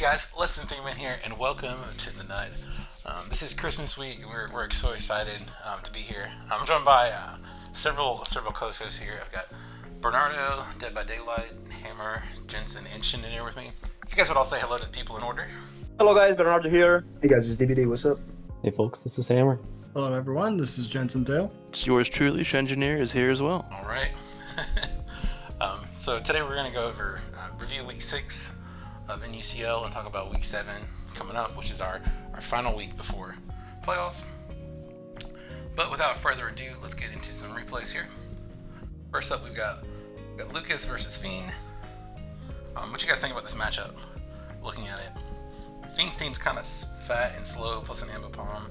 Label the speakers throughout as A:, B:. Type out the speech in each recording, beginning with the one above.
A: guys, LessThanThreeMan here, and welcome to the night. This is Christmas week, and we're so excited to be here. I'm joined by several co-hosts here. I've got Bernardo, Dead by Daylight, Hammer, Jensen, and Shengineer with me. If you guys would all say hello to the people in order.
B: Hello guys, Bernardo here.
C: Hey guys, it's DVD. What's up?
D: Hey folks, this is Hammer.
E: Hello everyone, this is JensenDale.
F: It's yours truly, Shengineer, is here as well.
A: All right. So today we're going to go over review week 6 of NUCL and talk about week 7 coming up, which is our final week before playoffs. But without further ado, let's get into some replays here. First up, we've got Loocas versus Feen. What you guys think about this matchup? Looking at it, Feen's team's kind of fat and slow, plus an amber palm.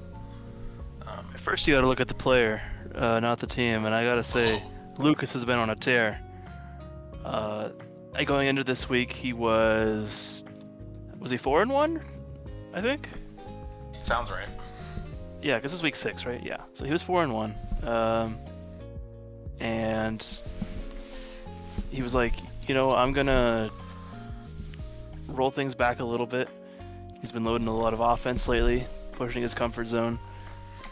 F: First, you gotta look at the player, not the team, and I gotta say, Loocas has been on a tear. Going into this week, he was he 4-1? I think.
A: Sounds right.
F: Yeah, because this is week 6, right? Yeah. So he was 4-1, and he was like, I'm gonna roll things back a little bit. He's been loading a lot of offense lately, pushing his comfort zone,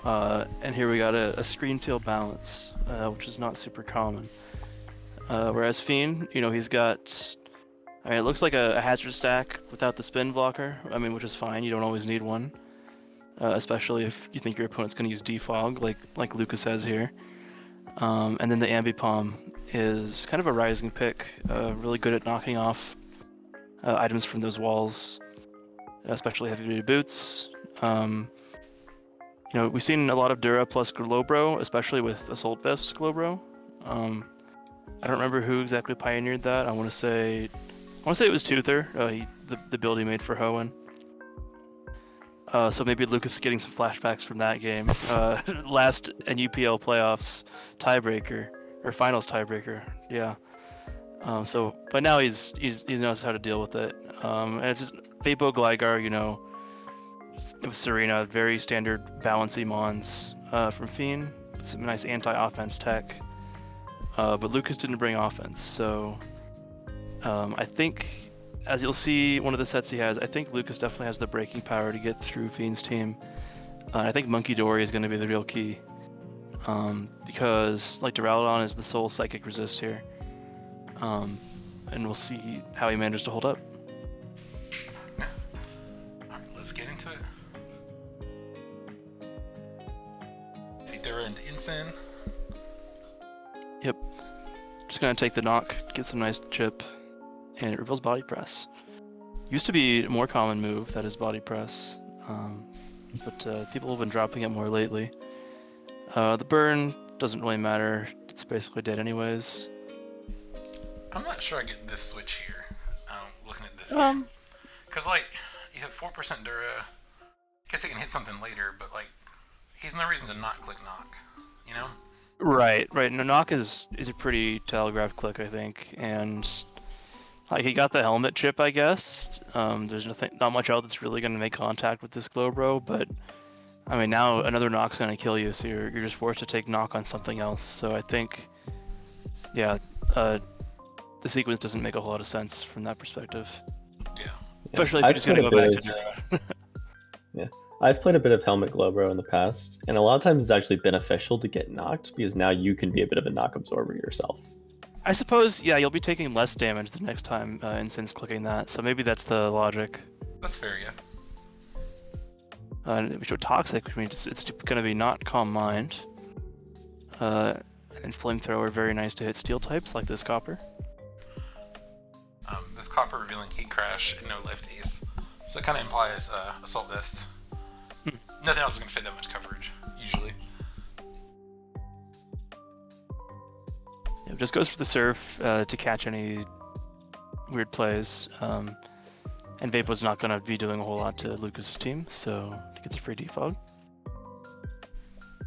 F: and here we got a screen tail balance, which is not super common. Whereas Feen, he's got, it looks like a hazard stack without the spin blocker, which is fine. You don't always need one, especially if you think your opponent's going to use defog, like Loocas has here. And then the ambi palm is kind of a rising pick, really good at knocking off items from those walls, especially heavy-duty boots. We've seen a lot of Dura plus Globro, especially with Assault Vest Globro. I don't remember who exactly pioneered that. I want to say it was Toother, the build he made for Hoenn. So maybe Loocas is getting some flashbacks from that game. Last NUPL playoffs tiebreaker, or finals tiebreaker, yeah. But now he knows how to deal with it. And it's just Vapo Gligar, with Serena, very standard balancy mons from Feen. Some nice anti-offense tech. But Loocas didn't bring offense, so I think, as you'll see one of the sets he has, I think Loocas definitely has the breaking power to get through Feen's team. I think Monkey Dory is going to be the real key, because like Duraludon is the sole psychic resist here, and we'll see how he manages to hold up.
A: Alright, let's get into it. See Dura into Insane.
F: Yep. Just gonna take the knock, get some nice chip, and it reveals body press. Used to be a more common move, that is body press, but people have been dropping it more lately. The burn doesn't really matter, it's basically dead anyways.
A: I'm not sure I get this switch here, looking at this game. Because, you have 4% Dura, I guess he can hit something later, but, he's no reason to not click knock,
F: Right. No, knock is a pretty telegraphed click, I think, and he got the helmet chip, I guess. There's not much else that's really going to make contact with this Globro, but now another knock's going to kill you, so you're just forced to take knock on something else. So I think, the sequence doesn't make a whole lot of sense from that perspective.
A: Yeah.
F: Especially if you're just going to go back to Dura.
D: Yeah. I've played a bit of Helmet Globro in the past, and a lot of times it's actually beneficial to get knocked, because now you can be a bit of a knock absorber yourself.
F: I suppose, you'll be taking less damage the next time Incense clicking that, so maybe that's the logic.
A: That's fair, yeah.
F: We show Toxic, which means it's going to be not Calm Mind. And Flamethrower, very nice to hit steel types, like this Copper.
A: This Copper revealing Heat Crash and no lefties. So it kind of implies Assault Vest. Nothing else is going to fit that much coverage, usually.
F: It just goes for the Surf to catch any weird plays. And Vapo's not going to be doing a whole lot to Lucas' team, so he gets a free defog.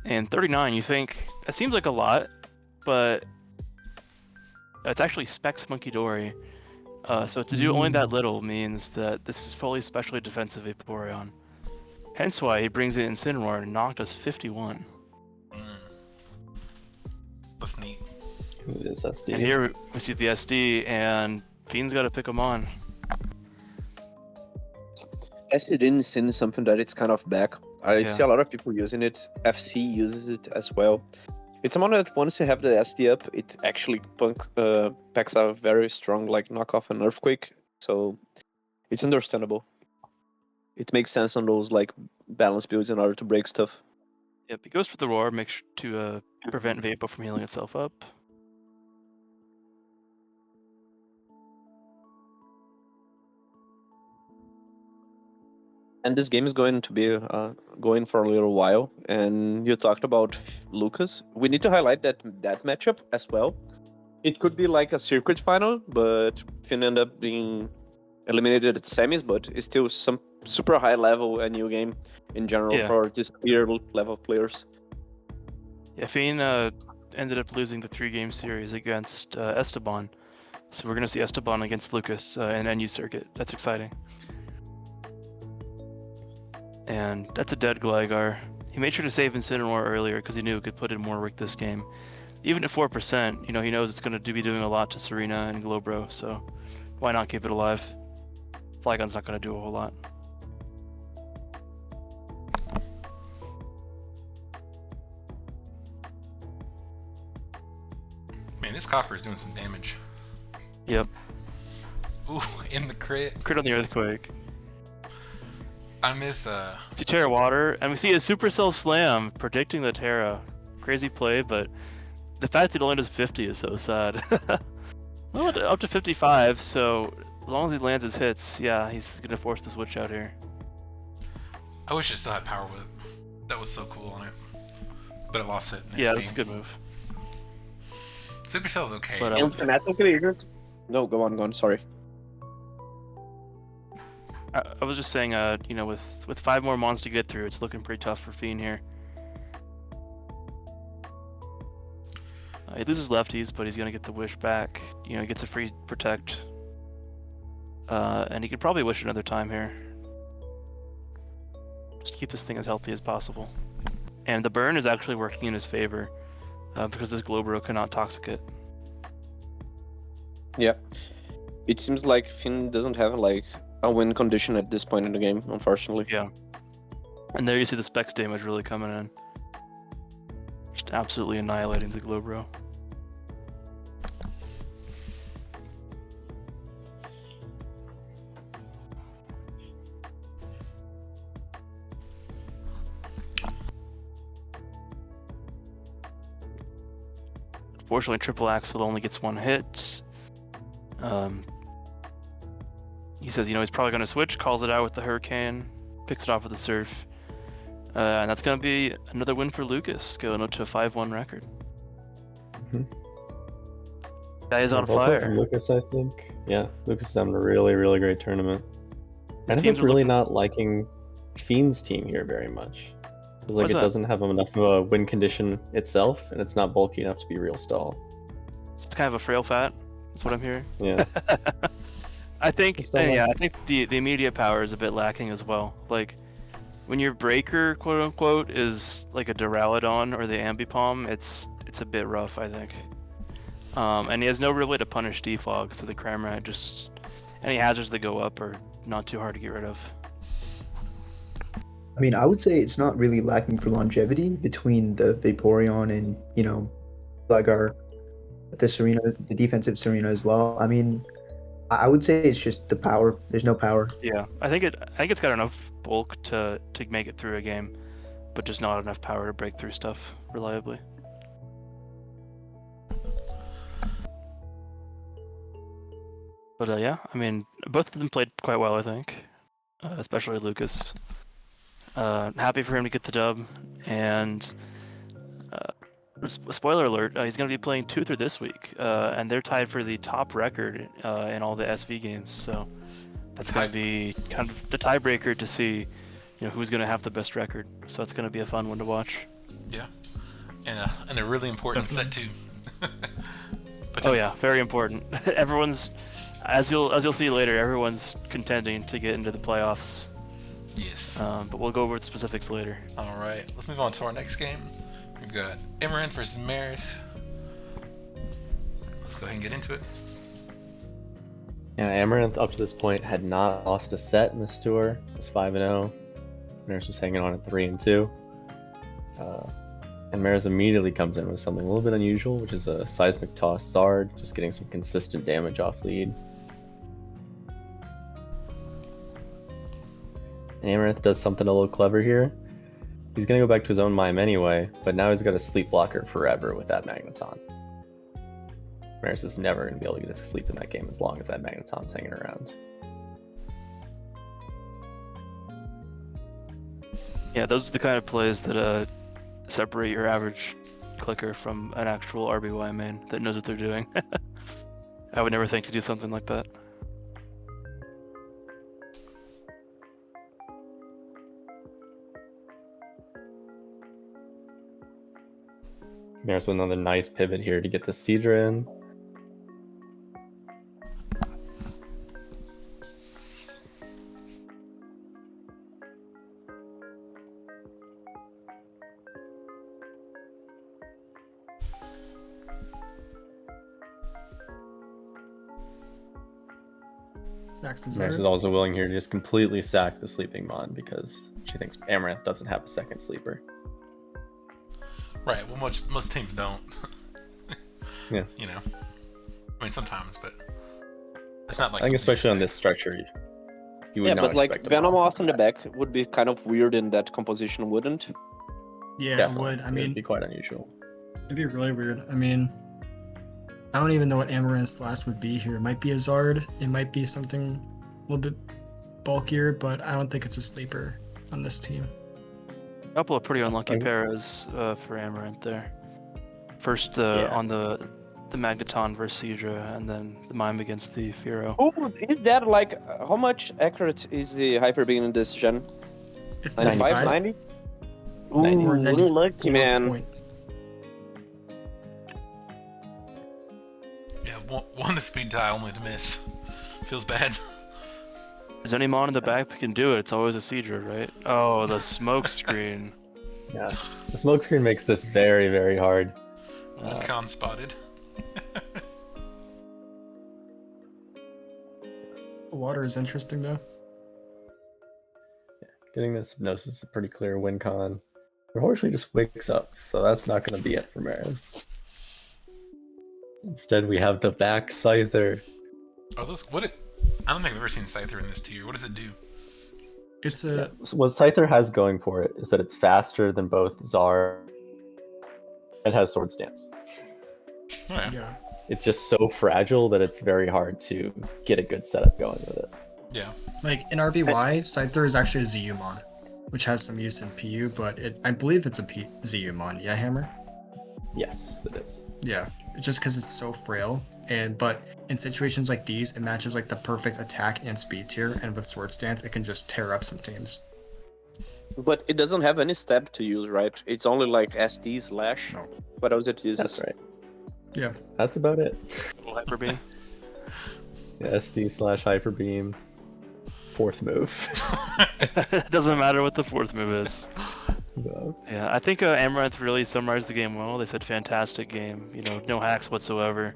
F: And 39, you think, it seems like a lot, but it's actually Specs Monkey Dory. So to do only that little means that this is fully specially defensive Vaporeon. Hence why he brings in Incineroar and knocked us 51.
A: That's neat.
D: Who is SD?
F: And here we see the SD, and Feen's got to pick him on.
B: Acid-in is in something that it's kind of back. I
F: Yeah.
B: see a lot of people using it. FC uses it as well. It's someone that once you have the SD up, it actually packs a very strong like knockoff and earthquake. So it's understandable. It makes sense on those like balance builds in order to break stuff.
F: Yep, he goes for the roar, makes to prevent Vapo from healing itself up.
B: And this game is going to be going for a little while. And you talked about Loocas. We need to highlight that matchup as well. It could be like a circuit final, but Feen ended up being eliminated at semis, but it's still some super high level and new game in general
F: Yeah.
B: for this tier level of players.
F: Yeah, Feen ended up losing the 3-game series against Esteban. So we're going to see Esteban against Loocas in NU circuit. That's exciting. And that's a dead Gligar. He made sure to save Incineroar earlier because he knew it could put in more work this game. Even at 4%, he knows it's going to be doing a lot to Serena and Globro, so why not keep it alive? Flygon's not going to do a whole lot.
A: Man, this copper is doing some damage.
F: Yep.
A: Ooh, in the crit.
F: Crit on the Earthquake.
A: I miss
F: See Terra Water, and we see a Supercell Slam predicting the Terra. Crazy play, but the fact that it only does 50 is so sad. Well, up to 55, so as long as he lands his hits, yeah, he's gonna force the switch out here.
A: I wish it still had Power Whip. That was so cool on it. But it lost it.
F: Yeah, that's a good move.
A: Supercell's okay.
F: But,
B: International creators? No, go on, sorry.
F: I was just saying, with 5 more mons to get through, it's looking pretty tough for Feen here. He loses lefties, but he's gonna get the wish back. He gets a free protect, and he could probably wish another time here. Just keep this thing as healthy as possible. And the burn is actually working in his favor, because this Globro cannot toxic it.
B: Yeah. It seems like Finn doesn't have like a win condition at this point in the game, unfortunately.
F: Yeah. And there you see the specs damage really coming in. Just absolutely annihilating the Globro. Unfortunately, Triple Axel only gets 1 hit. He says, he's probably going to switch, calls it out with the Hurricane, picks it off with the Surf. And that's going to be another win for Loocas, going up to a 5-1 record. Guy is on fire.
D: From Loocas, I think. Yeah, Loocas is having a really, really great tournament. I end
F: teams
D: up
F: are
D: really
F: looking-
D: not liking Feen's team here very much. It's like
F: Why's
D: it
F: that?
D: doesn't have enough of a win condition itself, and it's not bulky enough to be real stall.
F: So it's kind of a frail fat. That's what I'm hearing.
D: Yeah.
F: I think,
D: It's not like-
F: I think the immediate power is a bit lacking as well. Like, when your breaker, quote unquote, is like a Duraludon or the Ambipom, it's a bit rough, I think. And he has no real way to punish defog, so the Cramorant just any hazards that go up are not too hard to get rid of.
C: I mean, I would say it's not really lacking for longevity between the Vaporeon and, Gligar, the Serena, the defensive Serena as well. I mean, I would say it's just the power. There's no power.
F: Yeah, I think it's got enough bulk to make it through a game, but just not enough power to break through stuff reliably. But yeah, I mean, both of them played quite well, I think, especially Loocas. Happy for him to get the dub, and spoiler alert, he's going to be playing Toother this week, and they're tied for the top record in all the SV games, so that's going to be kind of the tiebreaker to see who's going to have the best record, so it's going to be a fun one to watch.
A: Yeah, and a really important set too.
F: Oh yeah, very important. Everyone's, as you'll see later, everyone's contending to get into the playoffs.
A: Yes.
F: But we'll go over the specifics later.
A: All right, let's move on to our next game. We've got Amaranth versus Maris. Let's go ahead and get into it.
D: Yeah, Amaranth up to this point had not lost a set in this tour. It was 5-0. Maris was hanging on at 3-2. And Maris immediately comes in with something a little bit unusual, which is a Seismic Toss Zard, just getting some consistent damage off lead. And Amaranth does something a little clever here. He's going to go back to his own mime anyway, but now he's got a sleep blocker forever with that Magneton. Maris is never going to be able to get a sleep in that game as long as that Magneton's hanging around.
F: Yeah, those are the kind of plays that separate your average clicker from an actual RBY main that knows what they're doing. I would never think to do something like that.
D: There's another nice pivot here to get the Seadra in. Maris is also willing here to just completely sack the sleeping Mon because she thinks Amaranth doesn't have a second sleeper.
A: Right. Well, most teams don't.
D: Yeah.
A: You know. I mean, sometimes, but it's not like.
D: I think especially on this structure, you would
B: Yeah,
D: not
B: but like
D: expect a
B: Venom
D: Mon.
B: off in the back would be kind of weird in that composition, wouldn't?
E: Yeah,
D: Definitely.
E: it would. I
D: It'd
E: mean,
D: be quite unusual.
E: it'd be really weird. I mean, I don't even know what Amaranth's last would be here. It might be a Zard. It might be something a little bit bulkier, but I don't think it's a sleeper on this team.
F: A couple of pretty unlucky paras for Amaranth there. First on the Magneton versus Seadra, and then the Mime against the Firo.
B: Oh, is that like how much accurate is the Hyper Beam in this gen?
E: It's
B: 95, 90? Ooh,
D: 90.
E: Or
B: lucky
E: 94
B: man.
E: point.
A: Yeah, one to speed tie, only to miss. Feels bad.
F: Is any Mon in the back that can do it? It's always a Seadra, right? Oh, the smoke screen.
D: Yeah, the smokescreen makes this very, very hard.
A: Con spotted.
E: Water is interesting though.
D: Getting this Hypnosis is a pretty clear win con. Horsley just wakes up, so that's not going to be it for Maris. Instead, we have the back Scyther.
A: Oh, I don't think I've ever seen Scyther in this tier. What does it do?
E: It's a
D: So what Scyther has going for it is that it's faster than both Zard. It has Sword Stance.
A: Oh, yeah.
E: yeah.
D: It's just so fragile that it's very hard to get a good setup going with it.
A: Yeah.
E: Like in RBY, Scyther is actually a ZU-Mon, which has some use in PU, but I believe it's a ZU-Mon. Yeah, Hammer?
D: Yes, it is.
E: Yeah, it's just because it's so frail. But in situations like these, it matches like the perfect attack and speed tier, and with Sword Stance, it can just tear up some teams.
B: But it doesn't have any step to use, right? It's only like SD slash.
E: No.
B: What else it uses?
D: That's right.
E: Yeah.
D: That's about it.
F: Hyper Beam.
D: Yeah, SD slash Hyper Beam. Fourth move.
F: It doesn't matter what the fourth move is.
D: No.
F: Yeah, I think Amaranth really summarized the game well. They said fantastic game. You know, no hacks whatsoever.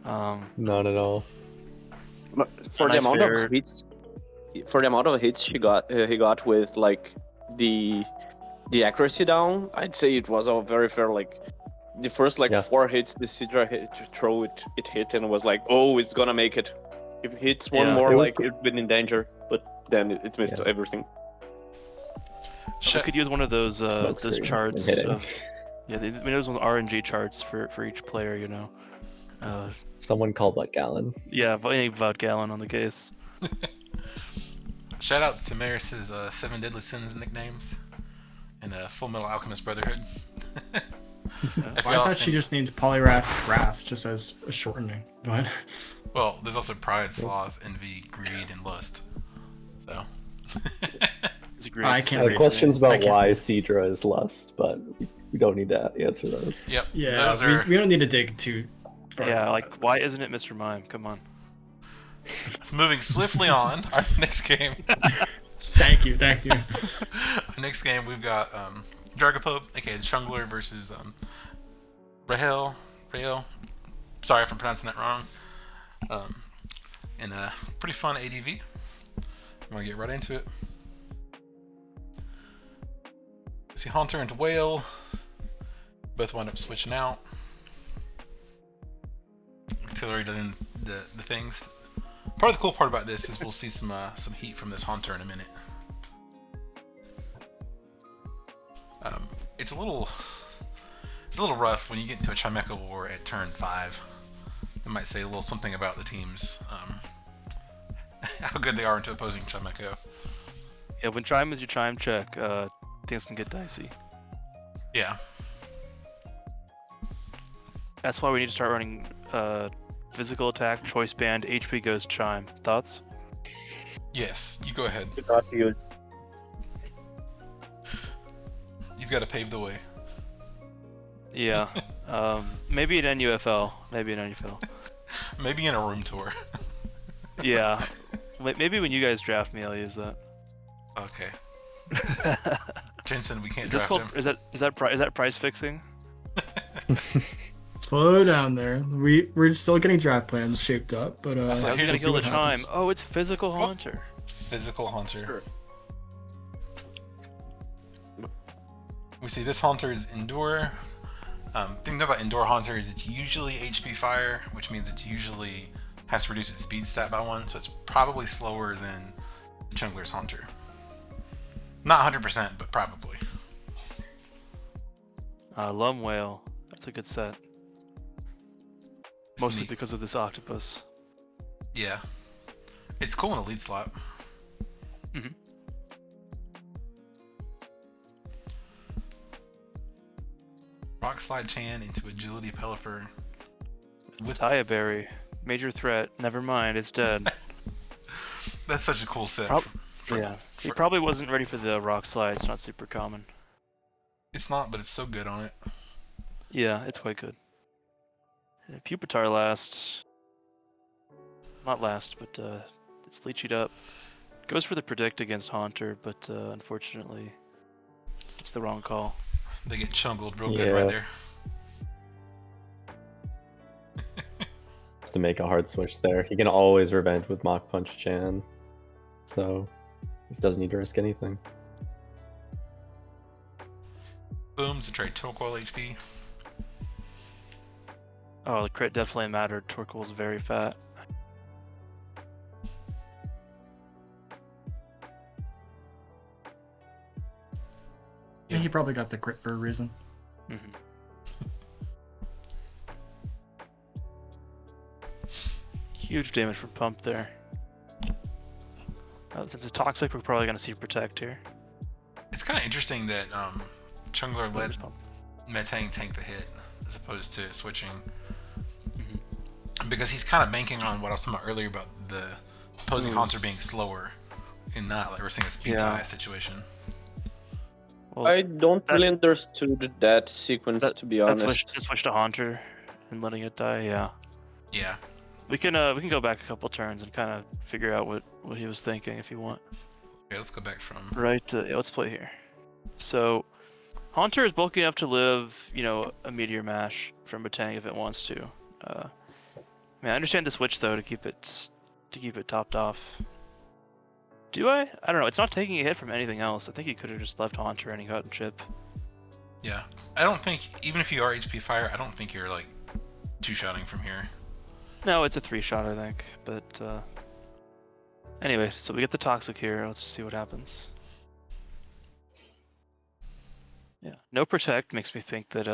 D: Not at all.
B: For the
F: nice
B: amount
F: fair-
B: of hits, he got with like the accuracy down, I'd say it was all very fair. Like the first 4 hits, the Seadra throw it hit and was like, oh, it's gonna make it. If it hits one
F: Yeah,
B: more,
D: it was
B: like it'd been in danger. But then it missed everything.
F: We could use one of those
D: Smokescreen
F: charts.
D: and hitting.
F: Those ones RNG charts for each player. You know.
D: Someone called like Gallon.
F: Yeah, any Vought Gallon on the case.
A: Shout out to Maris's 7 Deadly Sins nicknames in Full Metal Alchemist Brotherhood. If
E: I
A: y'all
E: thought she
A: seen-
E: just named Polyrath Wrath just as a shortening, but
A: Well, there's also Pride, Sloth, Envy, Greed, and Lust. So.
F: It's a great
E: I
F: set.
E: can't read
D: Questions
E: I
D: about
E: can't
D: why
E: read.
D: Seadra is Lust, but we don't need to answer those.
A: Yep.
E: yeah,
A: Those are.
E: we don't need to dig too far.
F: Yeah,
E: into
F: like why isn't it Mr. Mime? Come on.
A: Moving swiftly on. Our next game.
E: that. Thank you.
A: Our next game we've got Dragapope, aka the Chungler, versus Raahel. Sorry if I'm pronouncing that wrong. and a pretty fun ADV. I'm gonna get right into it. See Haunter into Whale. Both wind up switching out. Artillery doing the things. Part of the cool part about this is we'll see some heat from this Haunter in a minute. It's a little rough when you get into a Chimecha war at turn 5. I might say a little something about the teams, how good they are into opposing Chimecha.
F: Yeah, when Chime is your Chime check, things can get dicey.
A: Yeah.
F: That's why we need to start running physical attack, choice band, HP goes Chime. Thoughts?
A: Yes, you go ahead.
B: Do not use.
A: You've got to pave the way.
F: Yeah. Maybe an NUFL. Maybe
A: Maybe in a room tour.
F: Yeah. Maybe when you guys draft me, I'll use that.
A: Okay. Jensen, we can't
F: Is this
A: draft
F: called?
A: him.
F: Is that price fixing?
E: Slow down there. We're still getting draft plans shaped up, but
A: So
F: I was
A: here's
F: gonna
A: the-
F: kill the
E: what
F: Chime.
E: happens.
F: Oh, it's physical Haunter.
A: Physical Haunter.
B: Sure.
A: We see this Haunter is Endure. Thing about Endure Haunter is it's usually HP Fire, which means it usually has to reduce its speed stat by 1, so it's probably slower than the Chungler's Haunter. Not 100%, but probably.
F: Lum Whale. That's a good set.
A: It's
F: Mostly
A: neat.
F: because of this octopus.
A: Yeah. It's cool in a lead slot.
F: Mhm.
A: Rock Slide Chan into Agility Pelipper. With
F: Taya Berry. Major threat. Never mind, it's dead.
A: That's such a cool set.
F: Prob-
A: for-
F: yeah. He
A: for-
F: probably wasn't ready for the rock slide. It's not super common.
A: It's not, but it's so good on it.
F: Yeah, it's quite good. Pupitar last. Not last, but it's leechied up. Goes for the predict against Haunter, but unfortunately, it's the wrong call.
A: They get chungled real good right
D: Yeah.
A: there.
D: To make a hard switch there. He can always revenge with Mach Punch Chan. So he doesn't need to risk anything.
A: Boom, to trade Torkoal HP.
F: Oh, the crit definitely mattered. Torkoal's very fat.
E: Yeah, he probably got the crit for a reason.
F: hmm Huge damage from Pump there. Since it's toxic, we're probably going to see Protect here.
A: It's kind of interesting that Chungler let
F: Just Pump.
A: Metang tank the hit as opposed to switching.
F: Mhm.
A: Because he's kind of banking on what I was talking about earlier about the opposing
F: Ooh,
A: Haunter being slower and not like we're seeing a speed
F: Yeah.
A: tie situation.
F: Well,
B: I don't
F: that-
B: really understood that sequence,
F: that-
B: to be
F: Let's
B: honest.
F: switch to Haunter and letting it die. Yeah,
A: Yeah.
F: we can go back a couple turns and kind of figure out what he was thinking if you want.
A: Okay, let's go back from.
F: Right. Yeah, let's play here. So, Haunter is bulky enough to live, a Meteor Mash from Batang if it wants to. I understand the switch though to keep it topped off. Do I? I don't know. It's not taking a hit from anything else. I think he could have just left Haunter and he got chip.
A: Yeah. I don't think, even if you are HP Fire, I don't think you're like two-shotting from here.
F: No, it's a 3-shot, I think. But anyway, so we get the toxic here. Let's just see what happens. Yeah, no protect makes me think that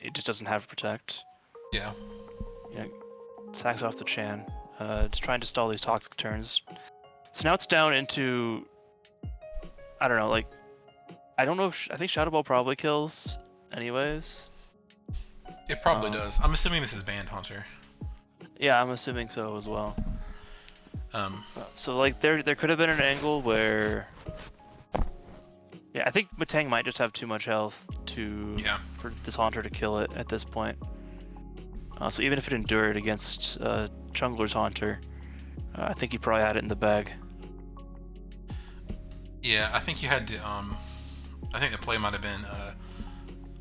F: it just doesn't have protect.
A: Yeah.
F: Sacks off the Chan. Just trying to stall these toxic turns. So now it's down into, I don't know, I don't know if, I think Shadow Ball probably kills anyways.
A: It probably does. I'm assuming this is Band Haunter.
F: Yeah, I'm assuming so as well.
A: Um,
F: So there could have been an angle where, yeah, I think Matang might just have too much health for this Haunter to kill it at this point. So even if it endured against Chungler's Haunter, I think he probably had it in the bag.
A: Yeah, I think you had to. I think the play might have been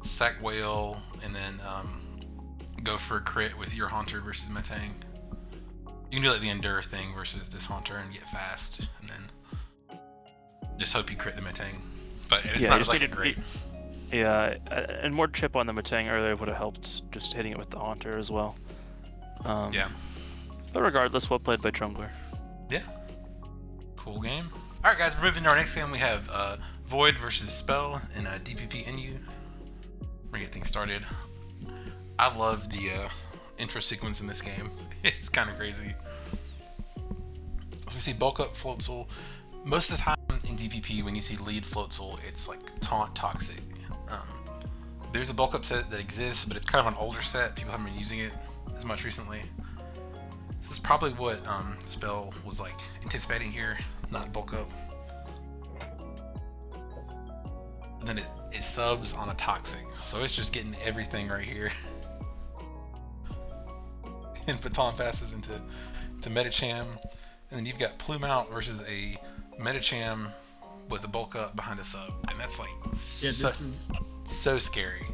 A: sack Whale and then go for a crit with your Haunter versus Metang. You can do like the endure thing versus this Haunter and get fast, and then just hope you crit the Metang. But it's not like great.
F: Yeah, and more chip on the Metang earlier would have helped, just hitting it with the Haunter as well.
A: Yeah.
F: But regardless, well played by Chungler.
A: Yeah. Cool game. Alright guys, we're moving to our next game. We have Void versus Spell in DPP NU. We're gonna get things started. I love the intro sequence in this game. It's kind of crazy. So we see Bulk Up Floatzel. Most of the time in DPP, when you see lead Floatzel, it's like Taunt Toxic. There's a Bulk Up set that exists, but it's kind of an older set. People haven't been using it as much recently. So that's probably what Spell was like anticipating here, not Bulk Up. And then it subs on a Toxic, so it's just getting everything right here. And Baton passes into Metacham, and then you've got Plume Out versus a Metacham with a Bulk Up behind a sub, and that's like so scary.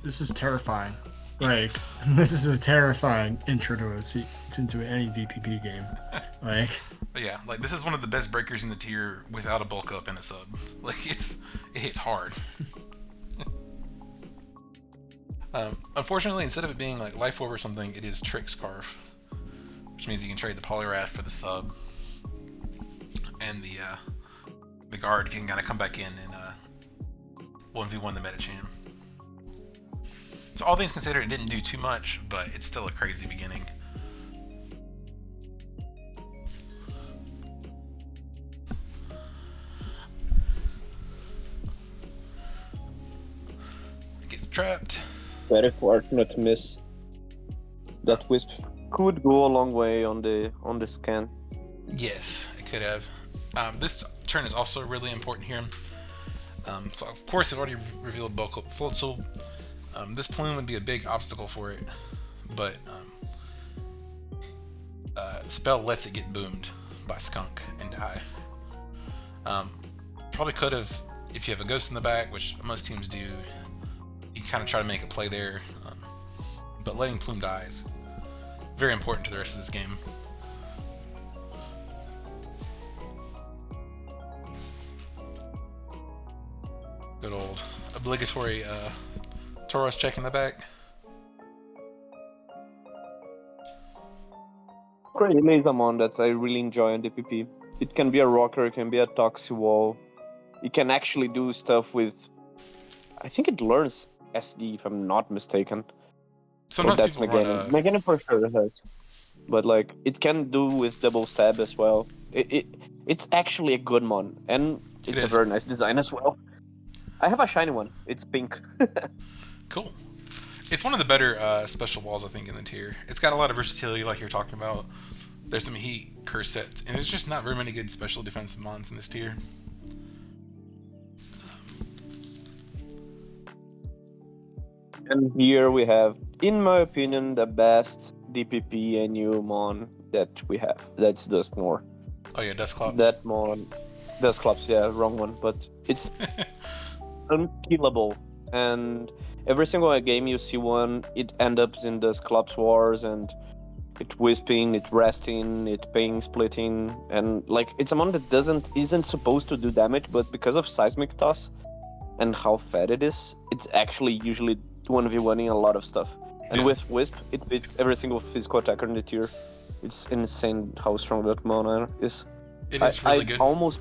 E: This is terrifying. Like, this is a terrifying intro to into any DPP game. Like,
A: but yeah, like this is one of the best breakers in the tier without a Bulk Up and a sub. Like it hits hard. Unfortunately, instead of it being like Life Orb or something, it is Trick Scarf, which means you can trade the Poliwrath for the sub, and the guard can kind of come back in and 1v1 the Metacham. So all things considered, it didn't do too much, but it's still a crazy beginning. Gets trapped.
B: Very fortunate miss. That Wisp could go a long way on the scan.
A: Yes, it could have. This turn is also really important here. So of course, I've already revealed Bulk Up Floatzel. This plume would be a big obstacle for it, but Spell lets it get boomed by Skunk and die. Probably could have, if you have a Ghost in the back, which most teams do, you can kind of try to make a play there, but letting Plume die is very important to the rest of this game. Good old obligatory Tauros check in the back.
B: Great Lasermon that I really enjoy on DPP. It can be a rocker, it can be a Toxi Wall. It can actually do stuff with... I think it learns SD, if I'm not mistaken.
A: Sometimes
B: that's
A: people
B: Meganin. Meganin for sure has. But like, it can do with double stab as well. It's actually a good mon, and it's a very nice design as well. I have a shiny one. It's pink.
A: Cool. It's one of the better special walls, I think, in the tier. It's got a lot of versatility, like you're talking about. There's some heat curse sets, and there's just not very many good special defensive mons in this tier.
B: And here we have, in my opinion, the best DPP NU mon that we have. That's Dusknoir.
A: Oh yeah, Dusclops.
B: That mon, Dusclops, yeah, wrong one, but it's unkillable. And every single game you see one, it ends up in Dusclops wars, and it wisping, it resting, it ping, splitting, and like it's a mon that isn't supposed to do damage, but because of seismic toss and how fat it is, it's actually usually 1v1ing a lot of stuff. And with Wisp, it beats every single physical attacker in the tier. It's insane how strong that mon is.
A: It is really good.
B: I almost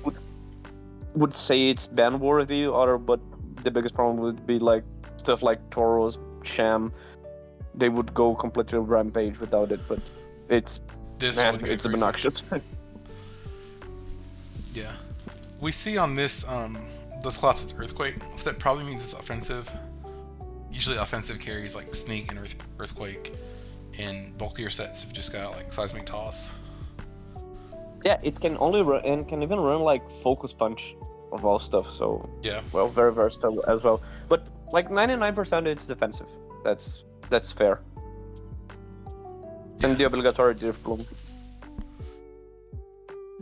B: would say it's ban worthy, but the biggest problem would be like stuff like Tauros, Sham. They would go completely rampage without it, but it's obnoxious.
A: Yeah. We see on this Dusclops it's Earthquake, so that probably means it's offensive. Usually offensive carries like Sneak and Earthquake, and bulkier sets have just got like Seismic Toss.
B: Yeah, it can only run, and can even run like Focus Punch of all stuff, so
A: yeah.
B: Well, very versatile as well. But like 99% it's defensive. That's fair. Yeah. And the obligatory Drift Bloom.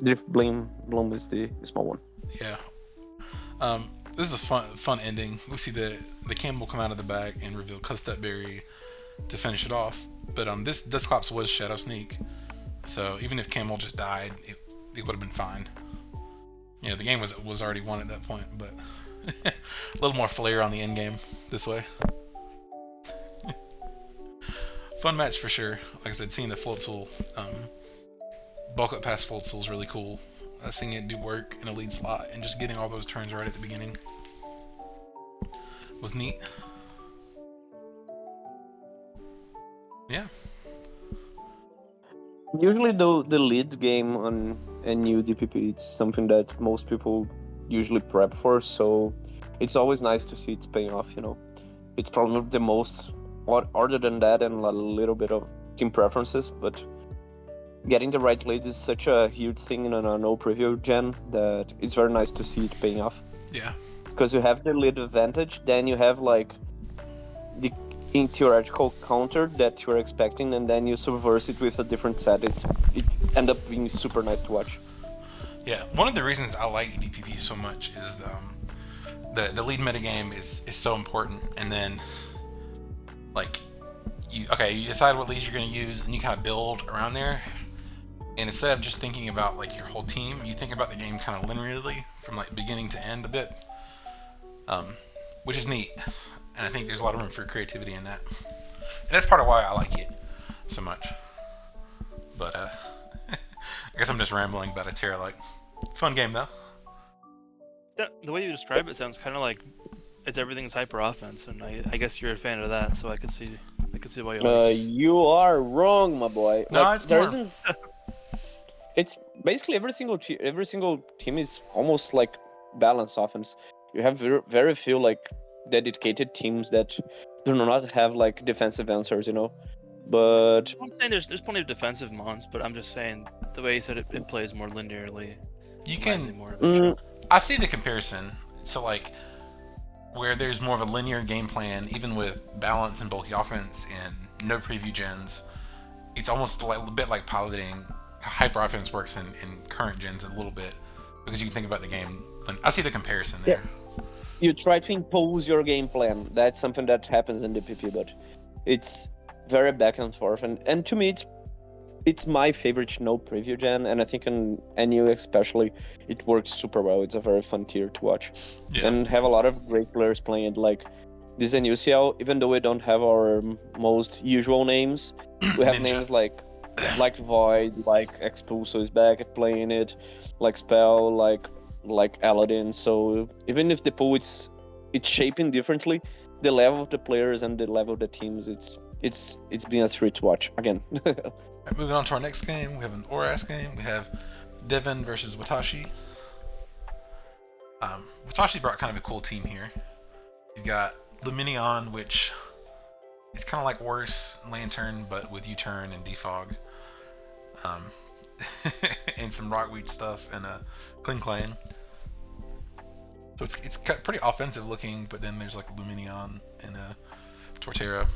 B: Drift Bloom is the small one.
A: Yeah. This is a fun ending. We see the Campbell come out of the back and reveal Custap Berry to finish it off. But this Dusclops was Shadow Sneak, So even if Camel just died, it would have been fine. You know, the game was already won at that point, but a little more flair on the end game this way. Fun match for sure. Like I said, seeing the full tool, bulk up past full tool is really cool. Seeing it do work in a lead slot and just getting all those turns right at the beginning was neat. Yeah.
B: Usually, the lead game on NU DPP, it's something that most people usually prep for, so it's always nice to see it's paying off, you know. It's probably the most, other than that and a little bit of team preferences, but getting the right lead is such a huge thing in a no preview gen that it's very nice to see it paying off.
A: Yeah.
B: Because you have the lead advantage, then you have like the in theoretical counter that you're expecting, and then you subverse it with a different set. It end up being super nice to watch.
A: Yeah, one of the reasons I like DPP so much is the lead metagame is so important, and then like you decide what leads you're going to use, and you kind of build around there. And instead of just thinking about like your whole team, you think about the game kind of linearly from like beginning to end a bit, which is neat. And I think there's a lot of room for creativity in that. And that's part of why I like it so much. But I guess I'm just rambling about a Terra. Like, fun game though.
F: The way you describe it sounds kind of like it's everything's hyper offense, and I guess you're a fan of that, so I could see why you like it.
B: You are wrong, my boy.
A: No,
B: like,
A: it's
B: there
A: more...
B: isn't. It's basically every single team is almost like balanced offense. You have very few like dedicated teams that do not have like defensive answers, you know. But
F: I'm saying there's plenty of defensive mons, but I'm just saying the way you said it plays more linearly.
A: You can.
F: More of
A: I see the comparison. So like, where there's more of a linear game plan, even with balance and bulky offense and no preview gens, it's almost like a bit like piloting. Hyper offense works in current gens a little bit because you can think about the game. I see the comparison there.
B: Yeah. You try to impose your game plan. That's something that happens in DPP, but it's very back and forth. And to me, it's my favorite no preview gen, and I think in NU especially, it works super well. It's a very fun tier to watch, and have a lot of great players playing it. Like this NUCL, even though we don't have our most usual names, we have names like Void, like Expulso is back at playing it, like Spell, like Aladdin. So even if the pool it's shaping differently, the level of the players and the level of the teams, it's been a treat to watch again.
A: Right, moving on to our next game, we have an ORAS game. We have Devin versus Watashi. Watashi brought kind of a cool team here. You got Luminion, which is kind of like worse Lantern, but with U-turn and defog. And some Rockweed stuff and a Kling Clan. So it's pretty offensive looking, but then there's like Luminion and a Torterra.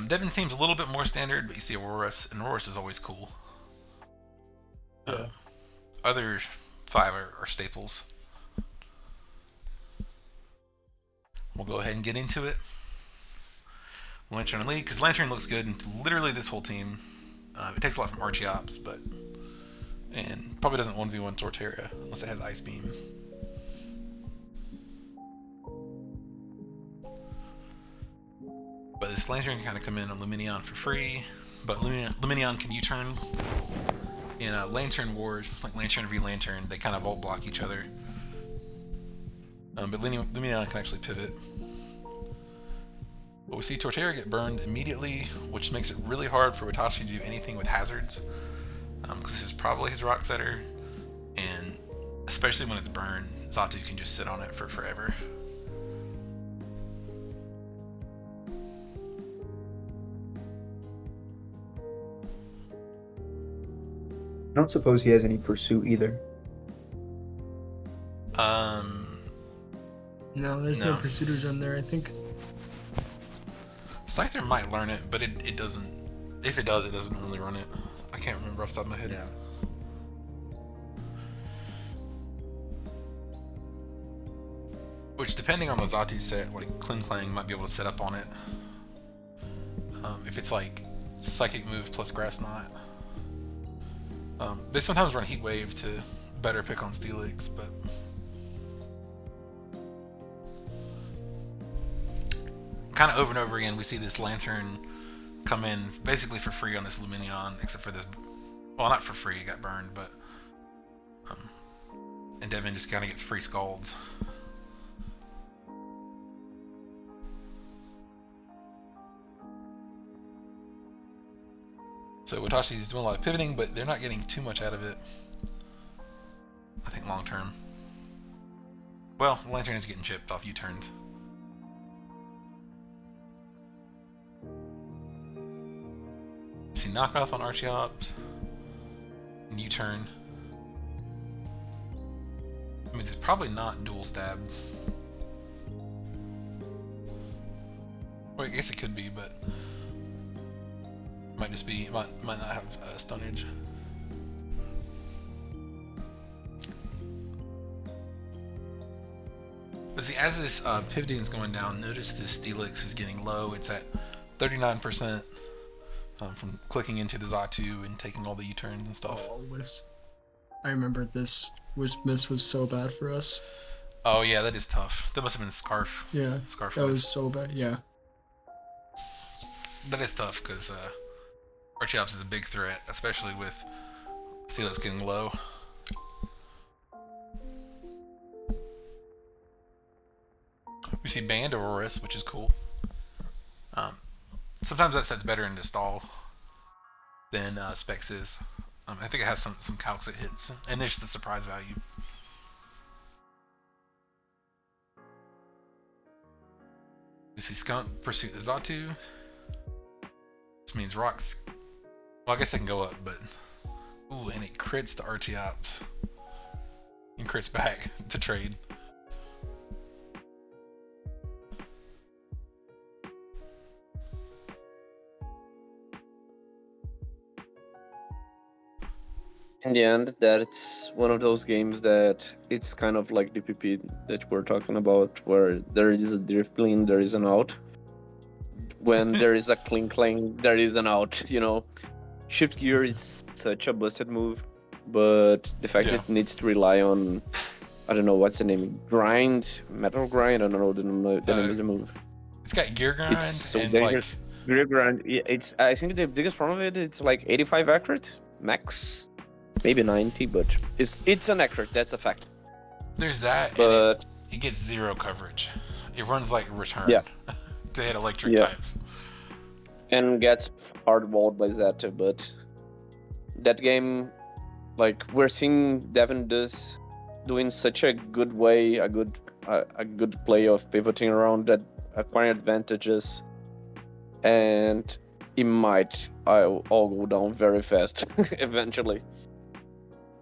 A: Devin seems a little bit more standard, but you see ORAS, and ORAS is always cool. Other 5 are staples. We'll go ahead and get into it. Lantern and League, because Lantern looks good in literally this whole team. It takes a lot from Archeops, and probably doesn't 1v1 Torterra unless it has Ice Beam. But this Lantern can kind of come in on Luminion for free, but Luminion can U-turn. In Lantern Wars, like Lantern v Lantern, they kind of ult block each other. But Luminion can actually pivot. But we see Torterra get burned immediately, which makes it really hard for Watashi to do anything with hazards. Because this is probably his rock setter, and especially when it's burned, Xatu can just sit on it for forever.
C: I don't suppose he has any pursuit either.
E: No, there's no pursuiters on there, I think.
A: Scyther might learn it, but it doesn't. If it does, it doesn't really run it. I can't remember off the top of my head.
E: Yeah.
A: Which, depending on the Xatu set, like Kling Clang might be able to set up on it. If it's like psychic move plus grass knot. They sometimes run heat wave to better pick on Steelix, but kind of over and over again we see this lantern come in basically for free on this Luminion, except for this. Well, not for free, it got burned, but and Devin just kind of gets free scalds. So Watashi is doing a lot of pivoting, but they're not getting too much out of it. I think long term. Well, Lantern is getting chipped off U-turns. See knockoff on Archeops. And U-turn. I mean, it's probably not dual stab. Well, I guess it could be, but might just be, might not have Stone Edge. But see, as this pivoting is going down, notice this Steelix is getting low. It's at 39% from clicking into the Zatu and taking all the U-turns and stuff.
E: Always. I remember this was so bad for us.
A: Oh yeah, that is tough. That must have been Scarf.
E: Yeah,
A: Scarf.
E: that was so bad. Yeah.
A: That is tough because Archeops is a big threat, especially with Steelix getting low. We see Band ORAS, which is cool. Sometimes that set's better into stall than Specs is. I think it has some calcs it hits, and there's the surprise value. We see Skunk Pursuit the Zatu. Which means rocks. Well, I guess they can go up, but ooh, and it crits the Archeops. And crits back to trade.
B: In the end, that's one of those games that it's kind of like DPP that we're talking about, where there is a dribbling, there is an out. When there is a cling, there is an out, you know. Shift gear is such a busted move, but the fact that it needs to rely on, I don't know, what's the name? Grind? Metal grind? I don't know the name of the move.
A: It's got gear grind
B: It's so
A: and
B: dangerous. Gear grind, yeah, I think the biggest problem of it's like 85 accurate, max. Maybe 90, but it's an accurate, that's a fact.
A: There's that,
B: but
A: and it gets zero coverage. It runs like Return.
B: Yeah.
A: They had electric types.
B: And gets hardwalled by Zeta, but that game, like, we're seeing Devin doing such a good way, a good play of pivoting around that, acquiring advantages, and it might all go down very fast eventually.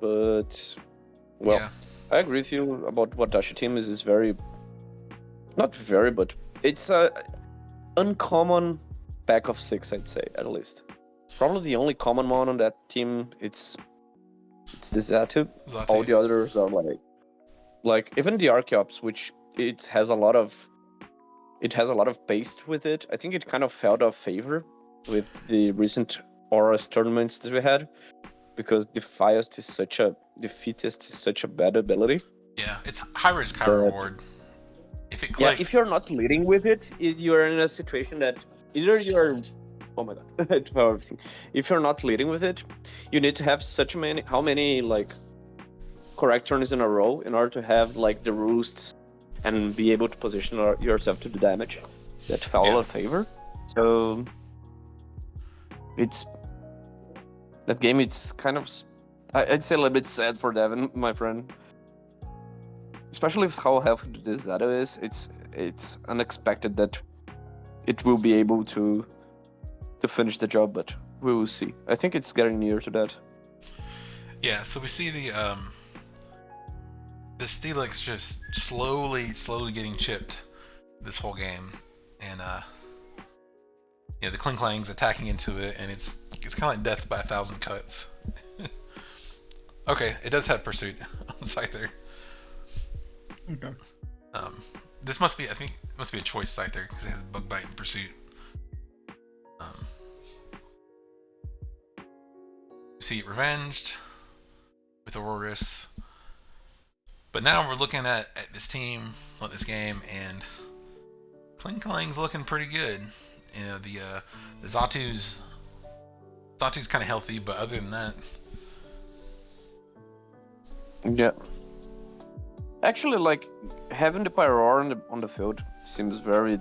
B: But well, I agree with you about Watashi team is very, not very, but it's a uncommon pack of 6, I'd say, at least. Probably the only common one on that team, it's the Zatu. All the others are like even the Archeops, which it has a lot of paste with it. I think it kind of fell out of favor with the recent ORAS tournaments that we had, because the Fittest is such a bad ability.
A: Yeah, it's high risk, high reward. If it clicks.
B: Yeah, if you're not leading with it, you're in a situation that either you're, oh my god, if you're not leading with it, you need to have how many like correct turns in a row in order to have like the roosts and be able to position yourself to the damage that fell out of favor. So that game, it's kind of, I'd say a little bit sad for Devin, my friend. Especially with how healthy this Zeta is, it's unexpected that it will be able to finish the job, but we will see. I think it's getting near to that.
A: Yeah, so we see the Steelix just slowly getting chipped this whole game, and the Kling Klang's attacking into it, and it's kind of like death by 1,000 cuts. Okay, it does have Pursuit on the Scyther.
E: Okay.
A: This must be, I think, it must be a choice Scyther because it has Bug Bite and Pursuit. see it revenged with ORAS. But now we're looking at this team, at this game, and Kling Kling's looking pretty good. You know, the Zatu's kind of healthy, but other than that,
B: Yeah. Actually, like, having the Pyro on the field seems very,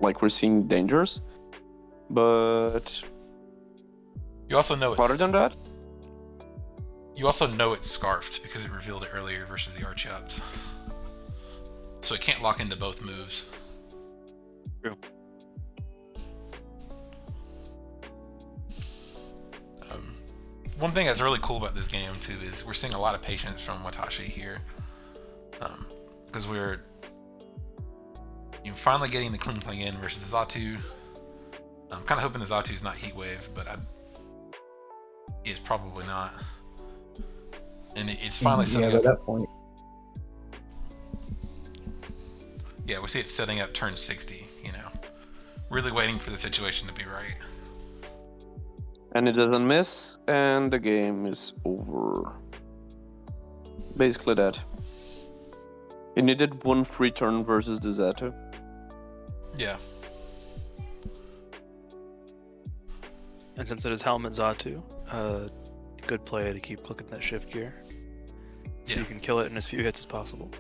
B: like, we're seeing dangers. But
A: you also know
B: other than that,
A: you also know it's scarfed because it revealed it earlier versus the Archeops. So it can't lock into both moves.
F: True.
A: One thing that's really cool about this game too is we're seeing a lot of patience from Watashi here, because we're finally getting the Kling Kling in versus the Zatu. I'm kind of hoping the Zatu's not Heat Wave, but it's probably not. And it's finally setting
C: by
A: up.
C: that point.
A: Yeah, we see it setting up turn 60. You know, really waiting for the situation to be right.
B: and it doesn't miss, and the game is over. Basically that. He needed one free turn versus the Zatu.
A: Yeah.
F: And since it is Helmet Zatu, good play to keep clicking that shift gear. So
A: Yeah.
F: you can kill it in as few hits as possible.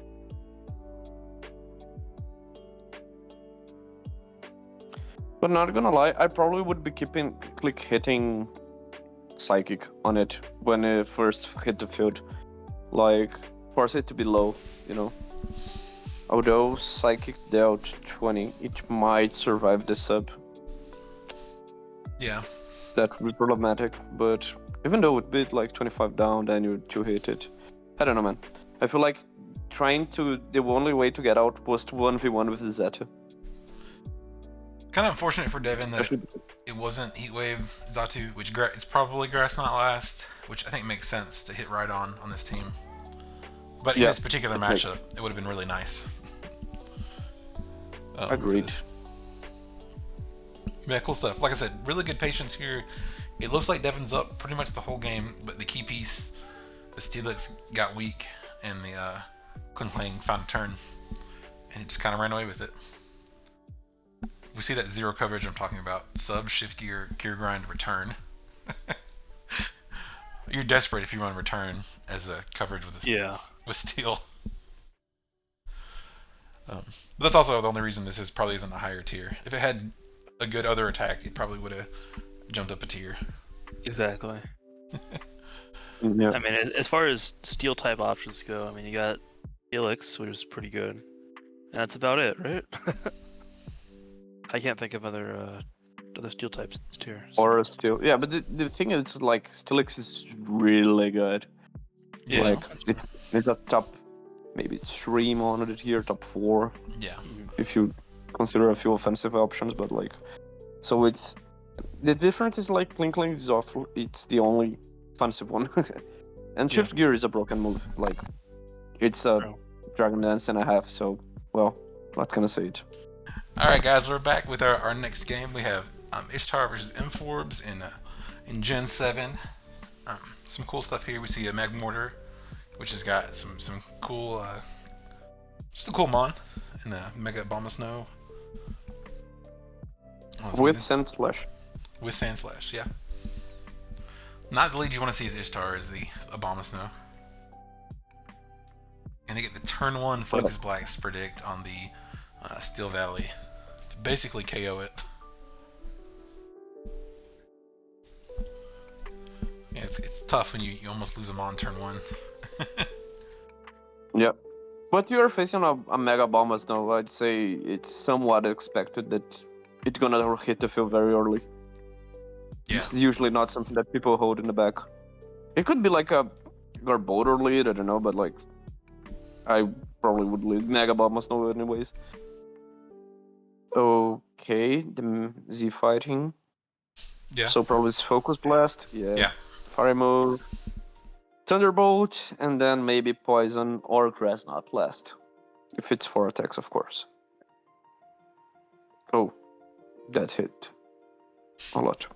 B: But not gonna lie, I probably would be click hitting Psychic on it when it first hit the field. Like, force it to be low, you know. Although Psychic dealt 20, it might survive the sub.
A: Yeah.
B: That would be problematic, but even though it beat like 25 down, then you 2-hit it. I don't know, man. I feel like the only way to get out was to 1v1 with the Zeta.
A: Kind of unfortunate for Devin that it wasn't Heatwave Zatu, which it's probably Grass Not Last, which I think makes sense to hit right on this team. But in
B: Yeah,
A: this particular
B: it makes
A: matchup, it would have been really nice. for
B: Agreed.
A: this. Yeah, cool stuff. Like I said, really good patience here. It looks like Devin's up pretty much the whole game, but the key piece, the Steelix got weak, and the Kling Kling found a turn, and he just kind of ran away with it. We see that zero coverage I'm talking about. Sub, shift gear, gear grind, return. You're desperate if you run return as a coverage with with steel. But that's also the only reason this probably isn't a higher tier. If it had a good other attack, it probably would have jumped up a tier.
F: Exactly.
B: Yeah.
F: I mean, as far as steel type options go, I mean, you got Helix, which is pretty good, and that's about it, right? I can't think of other steel types in this tier. So.
B: Or steel. Yeah, but the thing is, like, Steelix is really good.
A: Yeah.
B: Like, it's a top, maybe 3 mono here, top 4.
A: Yeah.
B: If you consider a few offensive options, but like, so it's the difference is like Kling Kling is awful. It's the only offensive one, and shift gear is a broken move. Like, it's a Dragon Dance and a half. So, well, not gonna say it.
A: All right, guys, we're back with our next game. We have Ishtar versus Emforbes in Gen 7. Some cool stuff here. We see a Meg Mortar, which has got some cool, just a cool mon, and a Mega Bomb of Snow.
B: With Sand Slash.
A: With Sand Slash, yeah. Not the lead you want to see is Ishtar, is the Obama Snow. And they get the turn 1 Focus Blast predict on the Steel Valley to basically KO it. Yeah, it's tough when you almost lose them on turn 1.
B: Yep. But you're facing a Mega Bomb Snow. I'd say it's somewhat expected that it's gonna hit the field very early.
A: Yeah.
B: It's usually not something that people hold in the back. It could be like a Garbodor lead, I don't know, but like, I probably would lead Mega Bomb Snow anyways. Okay, the Z fighting.
A: Yeah.
B: So probably it's Focus Blast.
A: Yeah.
B: Fire move. Thunderbolt, and then maybe Poison or Grass Knot last. If it's 4 attacks, of course. Oh, that hit a lot.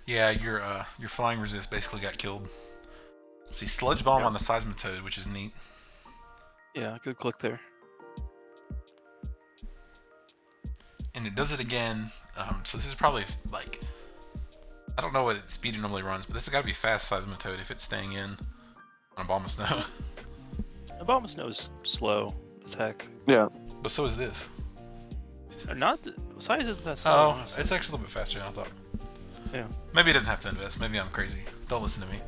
A: Yeah, your flying resist basically got killed. See, sludge bomb on the seismitoad, which is neat.
F: Yeah, good click there.
A: And it does it again. So this is probably like, I don't know what speed it normally runs, but this has got to be fast seismitoad if it's staying in on a bomb of snow.
F: A bomb of snow is slow as heck.
B: Yeah.
A: But so is this.
F: Not the size isn't that slow.
A: Oh,
F: honestly.
A: it's actually a little bit faster than I thought.
F: Yeah.
A: Maybe it doesn't have to invest. Maybe I'm crazy. Don't listen to me.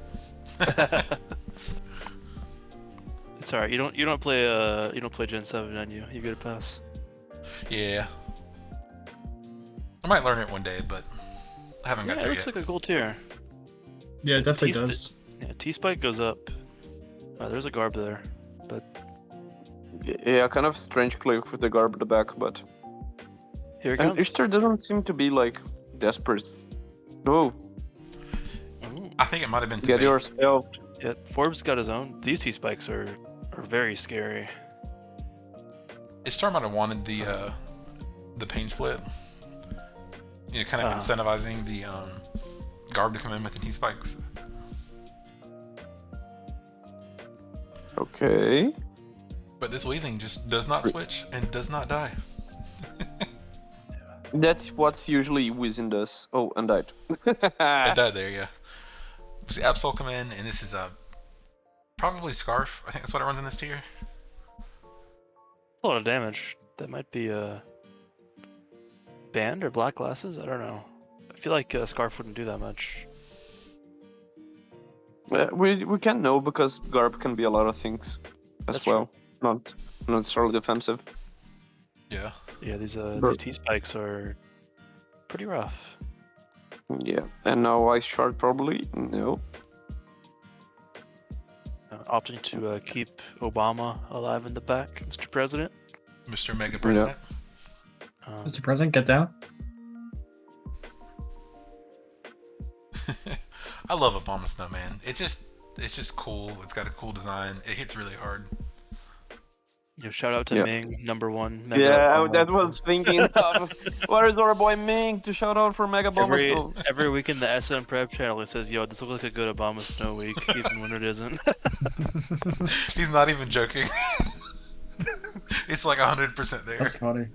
F: It's alright. You don't play Gen 7 on you. You get a pass.
A: Yeah. I might learn it one day, but I haven't got
F: Yeah, it
A: there
F: looks
A: yet.
F: like a cool tier.
E: Yeah, it definitely
F: T-st-
E: does.
F: Yeah, T-Spike goes up. There's a Garb there, but
B: Yeah, kind of strange click with the Garb at the back, but...
F: here it
B: And
F: comes.
B: Ishtar doesn't seem to be, like, desperate. No,
F: Ooh.
A: I think it might have been to
B: get
A: bait.
B: yourself.
F: Yeah, Forbes got his own. These T-Spikes are very scary.
A: Ishtar might have wanted the pain split. You know, kind of incentivizing the Garb to come in with the T-spikes.
B: Okay.
A: But this Weezing just does not switch and does not die.
B: That's what's usually Wizen does. Oh, and died.
A: It died there, yeah. See Absol come in, and this is probably Scarf. I think that's what it runs in this tier.
F: That's a lot of damage. That might be banned or black glasses. I don't know. I feel like Scarf wouldn't do that much.
B: We can't know because Garb can be a lot of things as
F: That's
B: well. Not necessarily defensive.
A: Yeah.
F: Yeah, these
B: Bro.
F: T-Spikes are pretty rough.
B: Yeah. And now Ice Shard probably? No.
F: Opting to keep Obama alive in the back, Mr. President.
A: Mr. Mega President.
E: Mr. President, get down.
A: I love Obama Snowman. It's just cool. It's got a cool design. It hits really hard.
F: Shout out to
B: Yeah.
F: Ming, #1. Mega
B: Yeah,
F: Obama.
B: that was thinking of. Where is our boy Ming to shout out for Mega Bomber Snow?
F: Every week in the SM Prep channel, it says, "Yo, this looks like a good Obama Snow week," even when it isn't.
A: He's not even joking. It's like 100% there.
E: That's funny.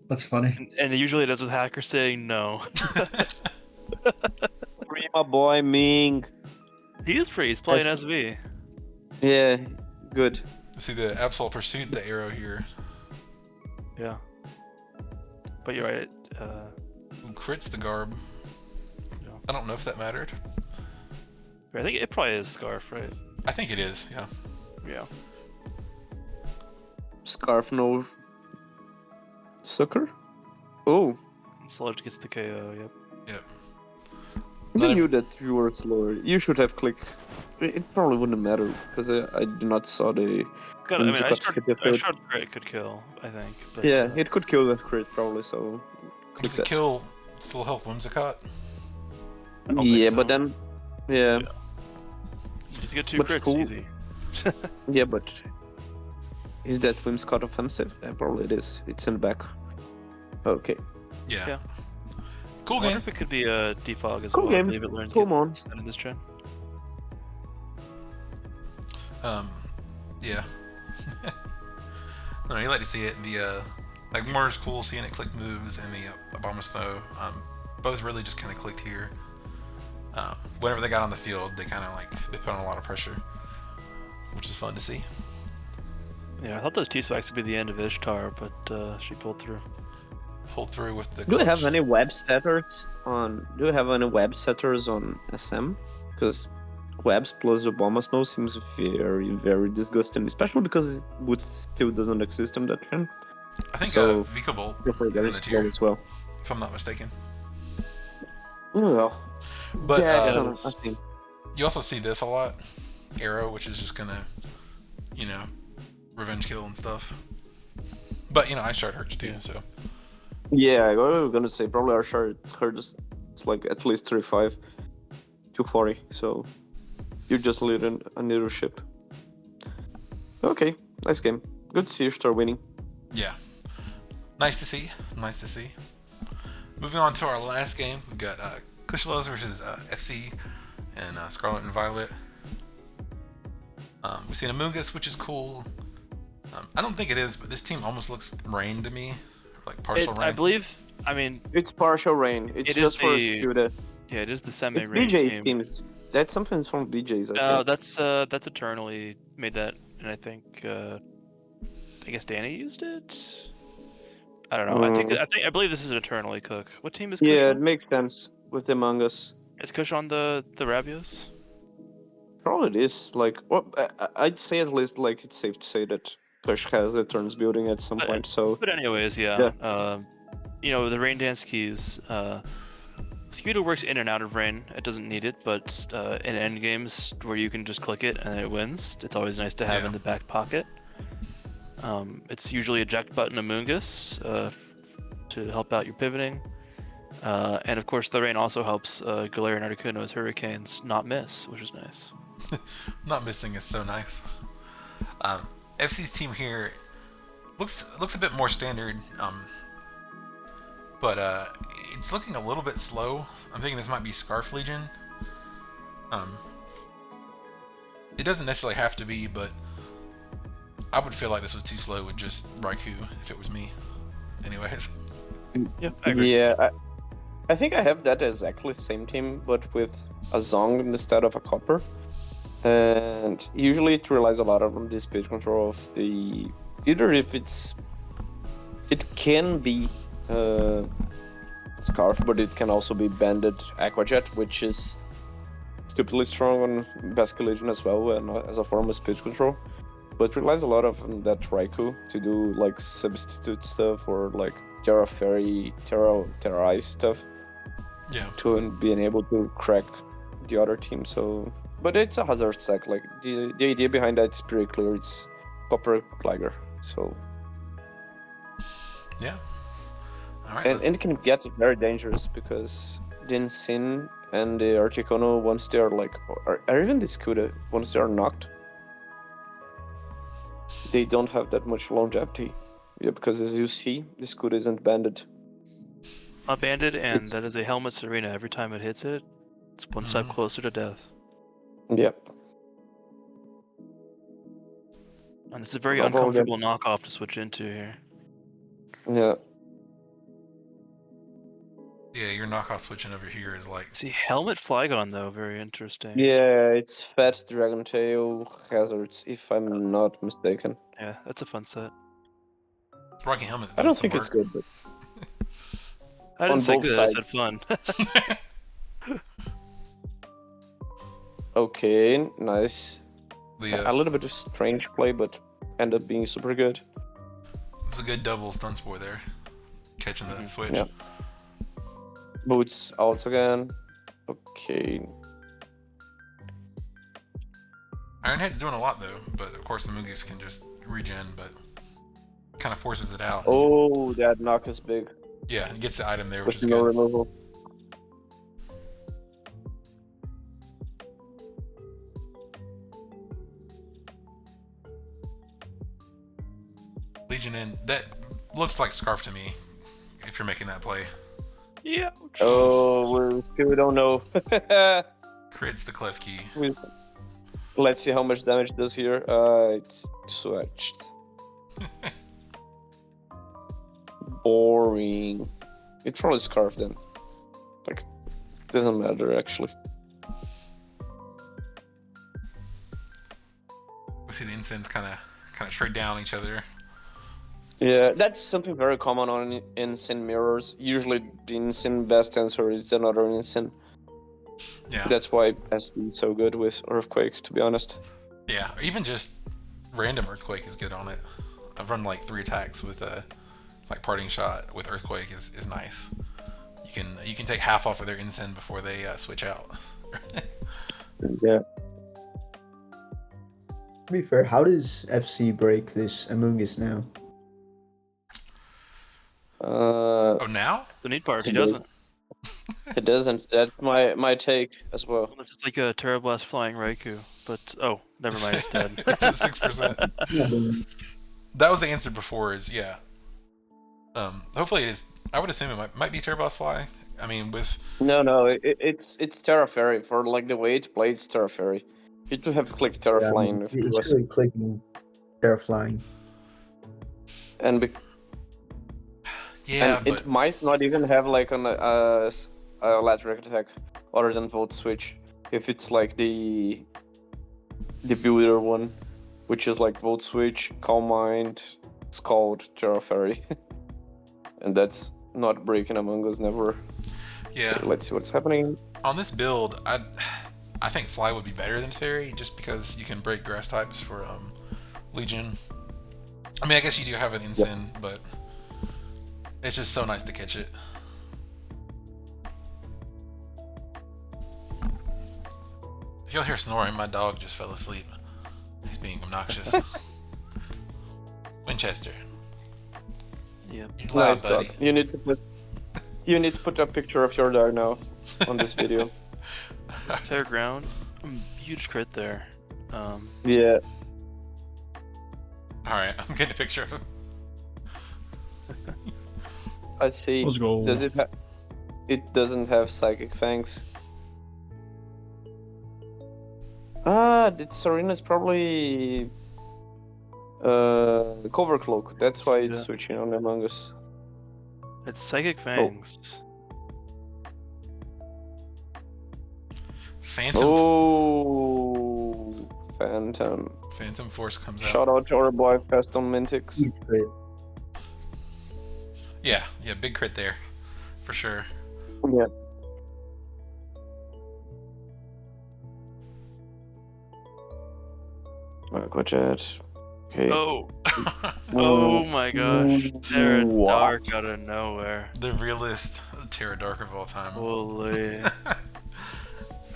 E: That's funny.
F: And usually it does with hackers saying no.
B: Free my boy Ming.
F: He is free. He's playing
B: That's-
F: SV.
B: Yeah, good.
A: See the Absol pursued the arrow here.
F: Yeah. But you're right.
A: Who crits the Garb.
F: Yeah.
A: I don't know if that mattered.
F: I think it probably is Scarf, right?
A: I think it is, yeah.
F: Yeah.
B: Scarf no sucker? Oh,
F: Sludge gets the KO. Yep.
A: Yep.
B: you
A: Not
B: knew that you were slower. You should have clicked. It probably wouldn't matter because I did not saw the.
F: I mean,
B: When
F: I
B: you got hit the field.
F: shot crit could kill, I think. But,
B: Yeah, it could kill that crit probably. So. click
A: Does it
B: that.
A: kill full health Whimsicott?
F: I don't think
B: Yeah,
F: so.
B: but then. Yeah,
F: Just get 2
B: But
F: crits,
B: cool.
F: easy.
B: yeah, but. Is that Whimsicott offensive? Probably it is. It's in the back. Okay.
A: Yeah.
F: Yeah.
A: Cool
F: I wonder
A: game.
F: if it could be a defog as
B: Cool
F: well.
B: game.
F: I believe it learns
B: Come
F: get
B: on.
F: sent in this gen.
A: Yeah. I don't know, you like to see it. The like more is cool seeing it click moves and the Obama Snow. Both really just kind of clicked here. Whenever they got on the field, they kind of they put on a lot of pressure, which is fun to see.
F: Yeah, I thought those T-Spikes would be the end of Ishtar, but she pulled through.
A: Pulled through with the.
B: Do we have
A: clutch.
B: any web setters on? Do we have any web setters on SM? Because webs plus Obama Snow seems very, very disgusting, especially because Wood still doesn't exist on that trend.
A: I think
B: so-
A: Vikavolt
B: Go for
A: is in
B: very
A: the
B: slow
A: tier,
B: as well.
A: if I'm not mistaken.
B: Well,
A: But
B: yeah,
F: it
B: it's
F: is.
B: I think.
A: you also see this a lot. Arrow, which is just gonna, revenge kill and stuff. But Ice Shard hurts too, so.
B: Yeah, I was gonna say probably our shard hurts. It's like at least 35, 240. So you just lit a leadership. Okay, nice game. Good to see Ishtar winning.
A: Yeah. Nice to see. Nice to see. Moving on to our last game, we got Kushalos versus FC and Scarlet and Violet. We've seen Amoongus, which is cool. I don't think it is, but this team almost looks rain to me, like partial rain.
F: I believe. I mean,
B: It's partial rain. It's
F: It
B: just
F: is
B: for
F: the-
B: Scuda.
F: yeah, it is the
B: It's
F: semi-rain
B: BJ's
F: team.
B: teams. That's something from BJ's, I
F: Oh,
B: think.
F: that's Eternally made that, and I think I guess Danny used it. I don't know. I believe this is an Eternally cook. What team is Kush
B: Yeah,
F: on?
B: it makes sense with Among Us.
F: Is Kush on the Rabias?
B: Probably it is. Like, well, I'd say at least, like, it's safe to say that Push has the turns building at some point, so...
F: But anyways, yeah. The Rain Dance keys. Scooter works in and out of rain. It doesn't need it, but in end games where you can just click it and it wins, it's always nice to have in the back pocket. It's usually eject button Amoongus to help out your pivoting. And of course, the rain also helps Galarian Articuno's Hurricanes not miss, which is nice.
A: Not missing is so nice. FC's team here looks a bit more standard, but it's looking a little bit slow. I'm thinking this might be Scarf Legion. It doesn't necessarily have to be, but I would feel like this was too slow with just Raikou if it was me. Anyways.
F: Yeah, I agree.
B: Yeah, I think I have that exactly same team, but with a Zong instead of a Copper. And usually it relies a lot on the speed control of the... Either if it's... It can be Scarf, but it can also be Banded Aqua Jet, which is stupidly strong on Basket Legion as well, and as a form of speed control. But relies a lot on that Raikou to do like substitute stuff or like Terra Fairy, Terra Ice stuff.
A: Yeah.
B: To being able to crack the other team. So, but it's a hazard stack. Like the idea behind that is pretty clear. It's Copper Gligar. So.
A: Yeah. All right.
B: And it can get very dangerous because Jinsin and the Articuno, once they are like, or even the Scuda, once they are knocked, they don't have that much longevity. Yeah, because as you see, the Scuda isn't banded.
F: Not banded, and that is a Helmet Serena. Every time it hits it, it's one step closer to death.
B: Yep.
F: And this is a very uncomfortable knockoff to switch into here.
B: Yeah.
A: Yeah, your knockoff switching over here is like...
F: See, Helmet Flygon, though, very interesting.
B: Yeah, it's Fat Dragon Tail hazards, if I'm not mistaken.
F: Yeah, that's a fun set.
A: Rocky Helmet's
B: I
A: doing
B: don't
A: some
B: think
A: work.
B: it's good, but...
F: I didn't
B: on
F: say
B: both
F: good, I
B: sides.
F: said fun.
B: Okay, nice.
A: The,
B: a little bit of strange play, but end up being super good.
A: it's a good double stun spore there. Catching the switch.
B: Yeah. Boots out again. Okay.
A: Ironhead's doing a lot though, but of course the Moongeese can just regen, but kind of forces it out.
B: Oh, that knock is big.
A: Yeah, it gets the item there, which
B: With
A: is
B: no
A: good.
B: removal.
A: Legion in. That looks like Scarf to me, if you're making that play.
F: Yeah.
B: Oh, we still don't know.
A: Crits the Clef Key.
B: Let's see how much damage it does here. It's switched. Boring. It's probably Scarf then. Like, doesn't matter actually.
A: We see the incense kind of trade down each other.
B: Yeah, that's something very common on Insane mirrors. Usually the Insane best answer is another Insane.
A: Yeah.
B: That's why SD is so good with Earthquake, to be honest.
A: Yeah, or even just random Earthquake is good on it. I've run like 3 attacks with like Parting Shot with Earthquake is nice. You can take half off of their Incense before they switch out.
B: Yeah.
C: To be fair, how does FC break this Amoongus now?
A: Oh, now?
F: The neat part, he doesn't.
B: It doesn't. That's my take as well.
F: This is like a Terra Blast flying Raikou, but oh, never mind, it's dead.
A: It's at 6%. That was the answer before. Is yeah. Hopefully it is. I would assume it might be Turbo Fly. I mean, with
B: No, it's Terra Fairy. For like the way it plays Terra Fairy. You would have clicked Terra
C: Yeah, I
B: Flying
C: mean,
B: if it
C: it's
B: was.
C: really clicking Terra Flying.
B: And
A: yeah,
B: and
A: but
B: it might not even have like a electric attack other than Volt Switch. If it's like the builder one, which is like Volt Switch, Calm Mind, Scald, Terra Fairy. And that's not breaking Among Us, never.
A: yeah.
B: Okay, let's see what's happening.
A: On this build, I think Fly would be better than Fairy, just because you can break grass types for Legion. I mean, I guess you do have an Ensign, but it's just so nice to catch it. If you'll hear snoring, my dog just fell asleep. He's being obnoxious. Winchester,
F: Yep.
A: you're loud,
B: Nice
A: buddy.
B: dog. You need to put a picture of your dog now on this video.
F: Tear ground. Huge crit there.
B: Yeah.
A: Alright, I'm getting a picture of him.
B: I see.
E: Let's go.
B: Does it have? It doesn't have Psychic Fangs. Serena's probably Cover Cloak. That's why it's
F: Yeah.
B: switching on Among Us.
F: It's Psychic Fangs.
A: Phantom
B: Oh, Phantom.
A: Phantom Force comes out.
B: Shout out to our boy Feston Mintix.
C: Huge crit.
A: Yeah, big crit there, for sure.
B: Yeah. Go chat. Okay.
F: Oh. Oh my gosh. They're
B: What?
F: dark out of nowhere.
A: The realest Terra Dark of all time.
F: Holy.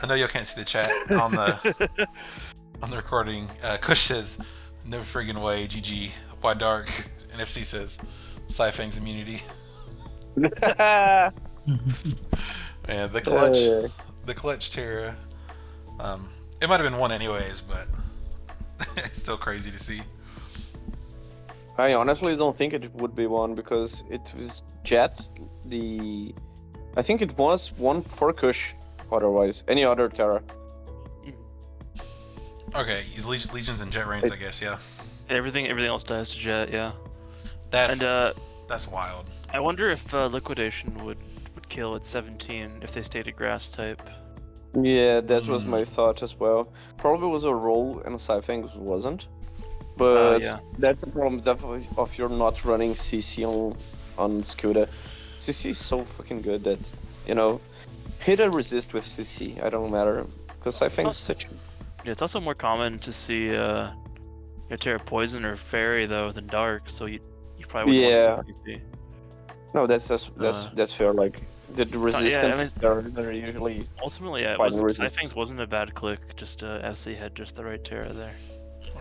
A: I know y'all can't see the chat on the recording. Kush says, "No friggin' way, GG. Why dark?" And FC says, "Cyfang's immunity." Man, the clutch Terra. It might have been one anyways, but it's still crazy to see.
B: I honestly don't think it would be one because it was Jet. I think it was one for Kush. Otherwise, any other Terra.
A: Okay, he's Legions and Jet Rains, I guess. Yeah,
F: Everything else dies to Jet, yeah.
A: that's
F: And
A: that's wild.
F: I wonder if Liquidation would kill at 17 if they stayed a grass type.
B: Yeah, that was my thought as well. Probably was a roll and Cyfang wasn't. But
F: yeah.
B: that's a problem definitely of you're not running CC on Scuda. CC is so fucking good that, hit or resist with CC, I don't matter. Because Cyfang is such.
F: Yeah, it's also more common to see Terra Poison or Fairy though than Dark, so you probably wouldn't want to CC.
B: No, that's fair. Like the resistance
F: yeah,
B: they're usually.
F: Ultimately, yeah, Cyfang wasn't a bad click. Just FC had just the right Terra there.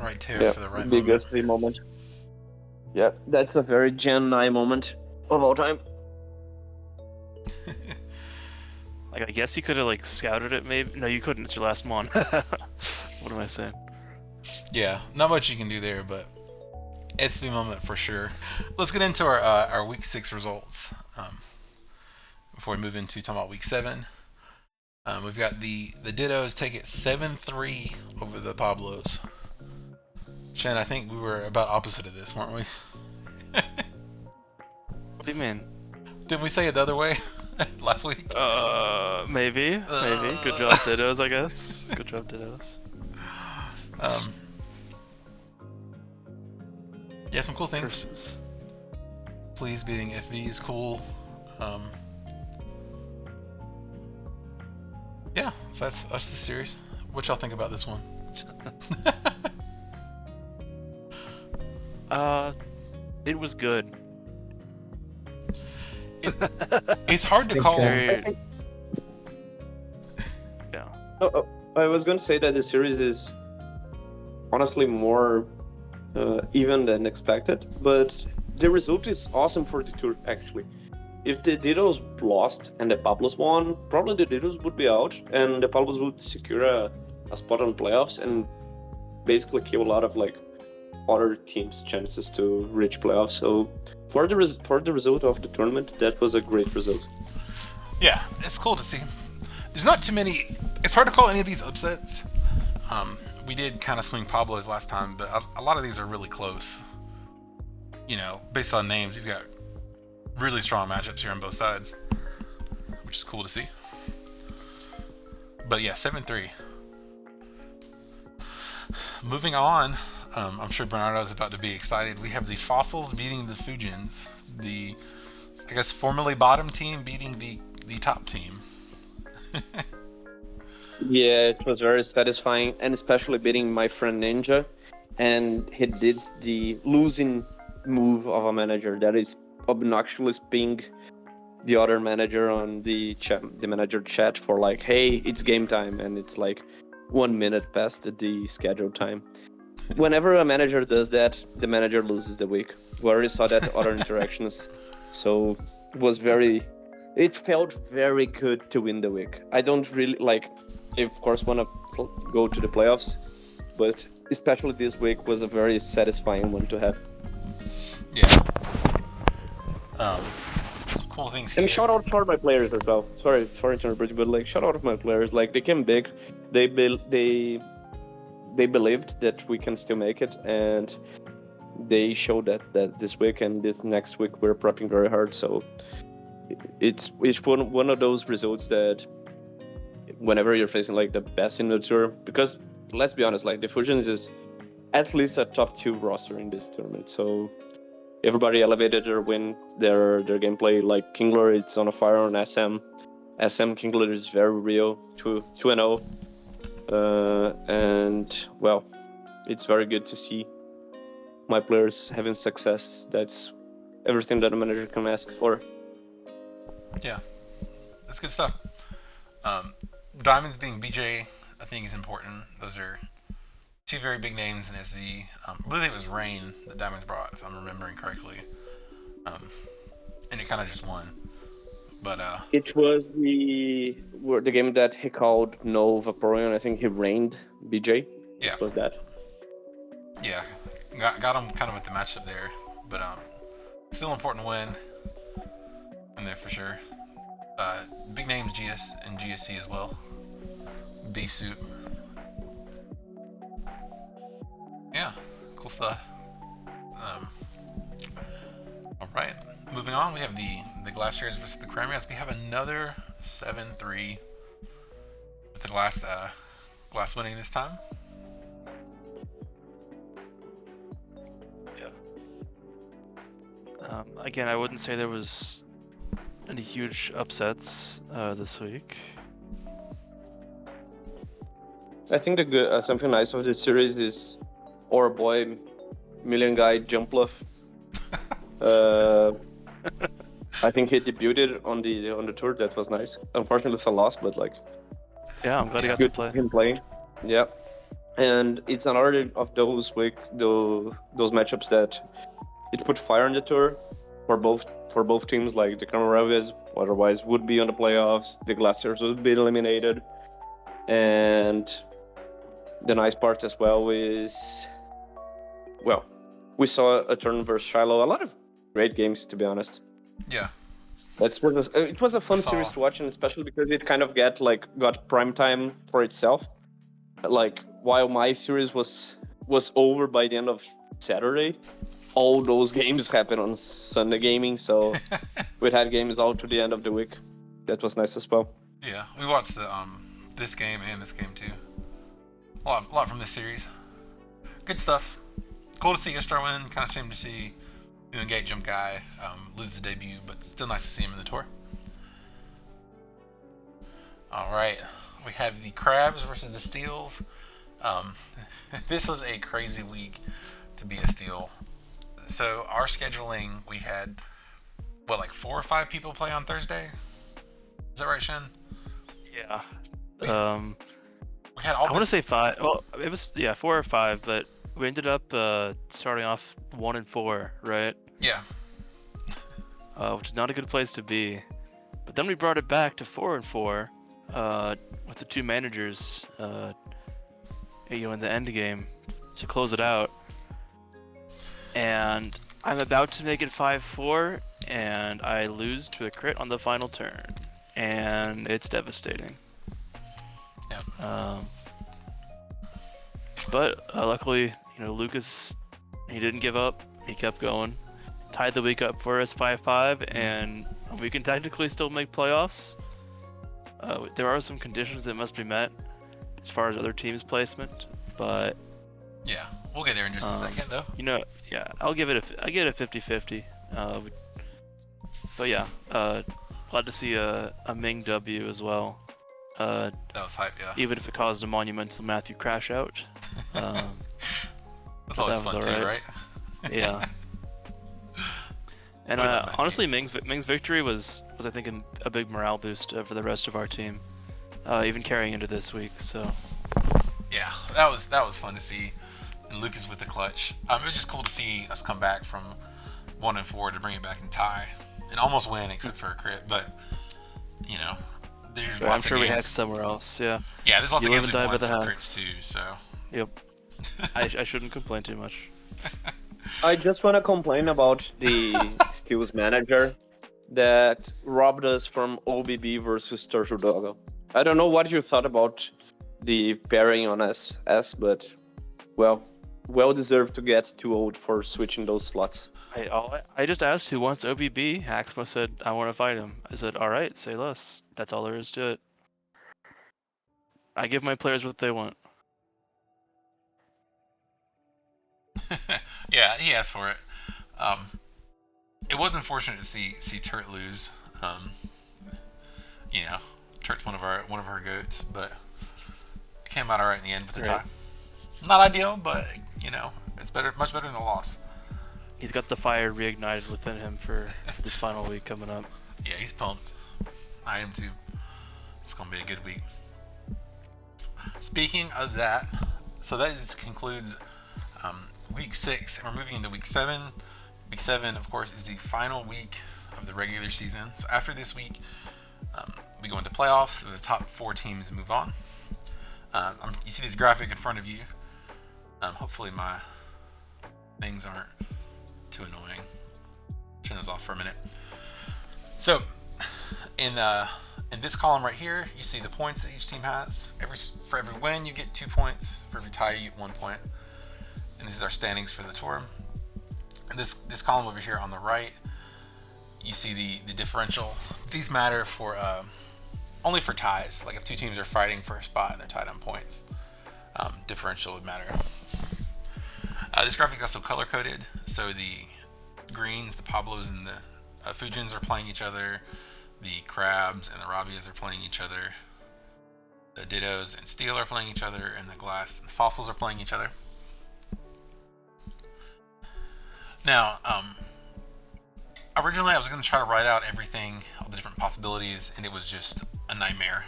A: Right Terra for the right
B: big
A: moment.
B: SD moment. Yeah, that's a very Gen 9 moment of all time.
F: Like I guess you could have scouted it maybe. No, you couldn't. It's your last mon. What am I saying?
A: Yeah, not much you can do there, but it's the moment for sure. Let's get into our week 6 results before we move into talking about week 7. We've got the Dittos take it 7-3 over the Pablos. Shen, I think we were about opposite of this, weren't we?
F: What do you mean?
A: Didn't we say it the other way last week?
F: Maybe. Good job, Dittos. I guess. Good job, Dittos.
A: Yeah, some cool things. Please beating FV is cool. Yeah, so that's the series. What y'all think about this one?
F: It was good.
A: It's hard to
C: Thanks,
A: call.
C: Shen.
F: Yeah.
B: I was going to say that the series is honestly more even than expected, but the result is awesome for the tour actually. If the Dittos lost and the Pablos won, probably the Dittos would be out and the Pablos would secure a spot on playoffs and basically kill a lot of other teams' chances to reach playoffs. So for the result of the tournament, that was a great result.
A: Yeah, it's cool to see. There's not too many. It's hard to call any of these upsets. We did kind of swing Pablos last time, but a lot of these are really close. You know, based on names, you've got really strong matchups here on both sides, which is cool to see. But yeah, 7-3. Moving on, I'm sure Bernardo is about to be excited. We have the Fossils beating the Fujins, the, I guess, formerly bottom team beating the top team.
B: Yeah, it was very satisfying, and especially beating my friend Ninja, and he did the losing move of a manager that is obnoxiously ping the other manager on the manager chat for like, hey, it's game time, and it's like 1 minute past the scheduled time. Whenever a manager does that, the manager loses the week. We already saw that other interactions, so it felt very good to win the week. I don't really of course want to go to the playoffs, but especially this week was a very satisfying one to have.
A: Yeah. Some cool things here.
B: And shout out for my players as well. Sorry for interrupting, but shout out to my players. They came big. They believed that we can still make it, and they showed that this week and this next week we're prepping very hard. So it's one of those results that whenever you're facing the best in the tour, because let's be honest, the Fujins is at least a top 2 roster in this tournament. So everybody elevated their gameplay. Chungler, it's on a fire on SM. Chungler is very real, 2-0. And well, it's very good to see my players having success. That's everything that a manager can ask for.
A: Yeah, that's good stuff. Diamonds being BJ, I think is important. Those are 2 very big names in SV. I believe it was Rain that Diamonds brought, if I'm remembering correctly. And it kind of just won. But
B: it was the game that he called No Vaporeon. I think he reigned BJ.
A: Yeah.
B: It was that.
A: Yeah, got him kind of with the matchup there, but still important win in there for sure. Big names GS and GSC as well. B suit. Yeah, cool stuff. All right, moving on. We have the Glasts versus the Rabias. We have another 7-3 with the Glasts winning this time.
F: Again, I wouldn't say there was any huge upsets this week.
B: I think something nice of this series is our boy Million Guy Jumpluff. I think he debuted on the tour. That was nice. Unfortunately, it's a loss, but
F: yeah, I'm glad he got
B: good
F: to play.
B: see him playing. Yeah, and it's another of those weeks, those matchups that it put fire on the tour for both teams. The Rabias otherwise would be on the playoffs. The Glasts would be eliminated, and the nice part as well is, well, we saw a turn versus Shiloh. A lot of great games, to be honest.
A: Yeah.
B: It was a fun series to watch, and especially because it kind of got prime time for itself. While my series was over by the end of Saturday, all those games happened on Sunday gaming, so we had games all to the end of the week. That was nice as well.
A: Yeah, we watched the this game and this game too. A lot from this series. Good stuff. Cool to see Ishtar win. Kind of shame to see Gate Jump Guy lose his debut, but still nice to see him in the tour. All right, we have the Krabs versus the Steels. This was a crazy week to be a Steel. So our scheduling, we had 4 or 5 people play on Thursday. Is that right, Shen?
F: Yeah.
A: We had all.
F: I want to say 5. Well, it was 4 or 5, but we ended up starting off 1-4, right?
A: Yeah.
F: Which is not a good place to be. But then we brought it back to 4-4 with the 2 managers in the end game to close it out. And I'm about to make it 5-4, and I lose to a crit on the final turn. and it's devastating.
A: Yeah.
F: But luckily, Loocas, he didn't give up. He kept going. Tied the week up for us 5-5, and we can technically still make playoffs. There are some conditions that must be met as far as other teams' placement, but
A: Yeah, we'll get there in just a second, though.
F: I'll give it a 50-50. But yeah, glad to see a Ming W as well.
A: That was hype, yeah.
F: Even if it caused a monumental Matthew crash out.
A: That's always fun too, right?
F: Yeah. And honestly, Ming's victory was I think a big morale boost for the rest of our team, even carrying into this week. So.
A: Yeah, that was fun to see, and Lucas with the clutch. It was just cool to see us come back from 1-4 to bring it back and tie, and almost win except for a crit. But there's lots
F: I'm sure
A: of games.
F: we had somewhere else. Yeah.
A: Yeah, there's lots
F: You
A: of
F: live
A: games
F: and
A: we
F: die
A: won
F: by
A: for
F: the
A: crits too. So.
F: Yep. I shouldn't complain too much.
B: I just want to complain about the skills manager that robbed us from OBB versus Tortudogo. I don't know what you thought about the pairing on SS, but well deserved to get too old for switching those slots.
F: I just asked who wants OBB. Haxma said, I want to fight him. I said, all right, say less. That's all there is to it. I give my players what they want.
A: Yeah, he asked for it. It was unfortunate to see Turt lose. Turt's one of our goats, but it came out alright in the end with the tie. Not ideal, but it's much better than the loss.
F: He's got the fire reignited within him for this final week coming up.
A: Yeah, he's pumped. I am too. It's gonna be a good week. Speaking of that, so that concludes week 6, and we're moving into week 7. Week 7, of course, is the final week of the regular season. So after this week, we go into playoffs. So the top 4 teams move on. You see this graphic in front of you. Hopefully my things aren't too annoying. Turn those off for a minute. So in this column right here, you see the points that each team has. For every win, you get 2 points. For every tie, you get 1 point. And this is our standings for the tour. And this column over here on the right, you see the differential. These matter for only for ties. Like if 2 teams are fighting for a spot and they're tied on points, differential would matter. This graphic is also color coded. So the greens, the Pablos and the Fujins are playing each other. The Krabs and the Rabias are playing each other. The Dittos and Steel are playing each other, and the Glasts and Fossils are playing each other. Now, originally I was going to try to write out everything, all the different possibilities, and it was just a nightmare.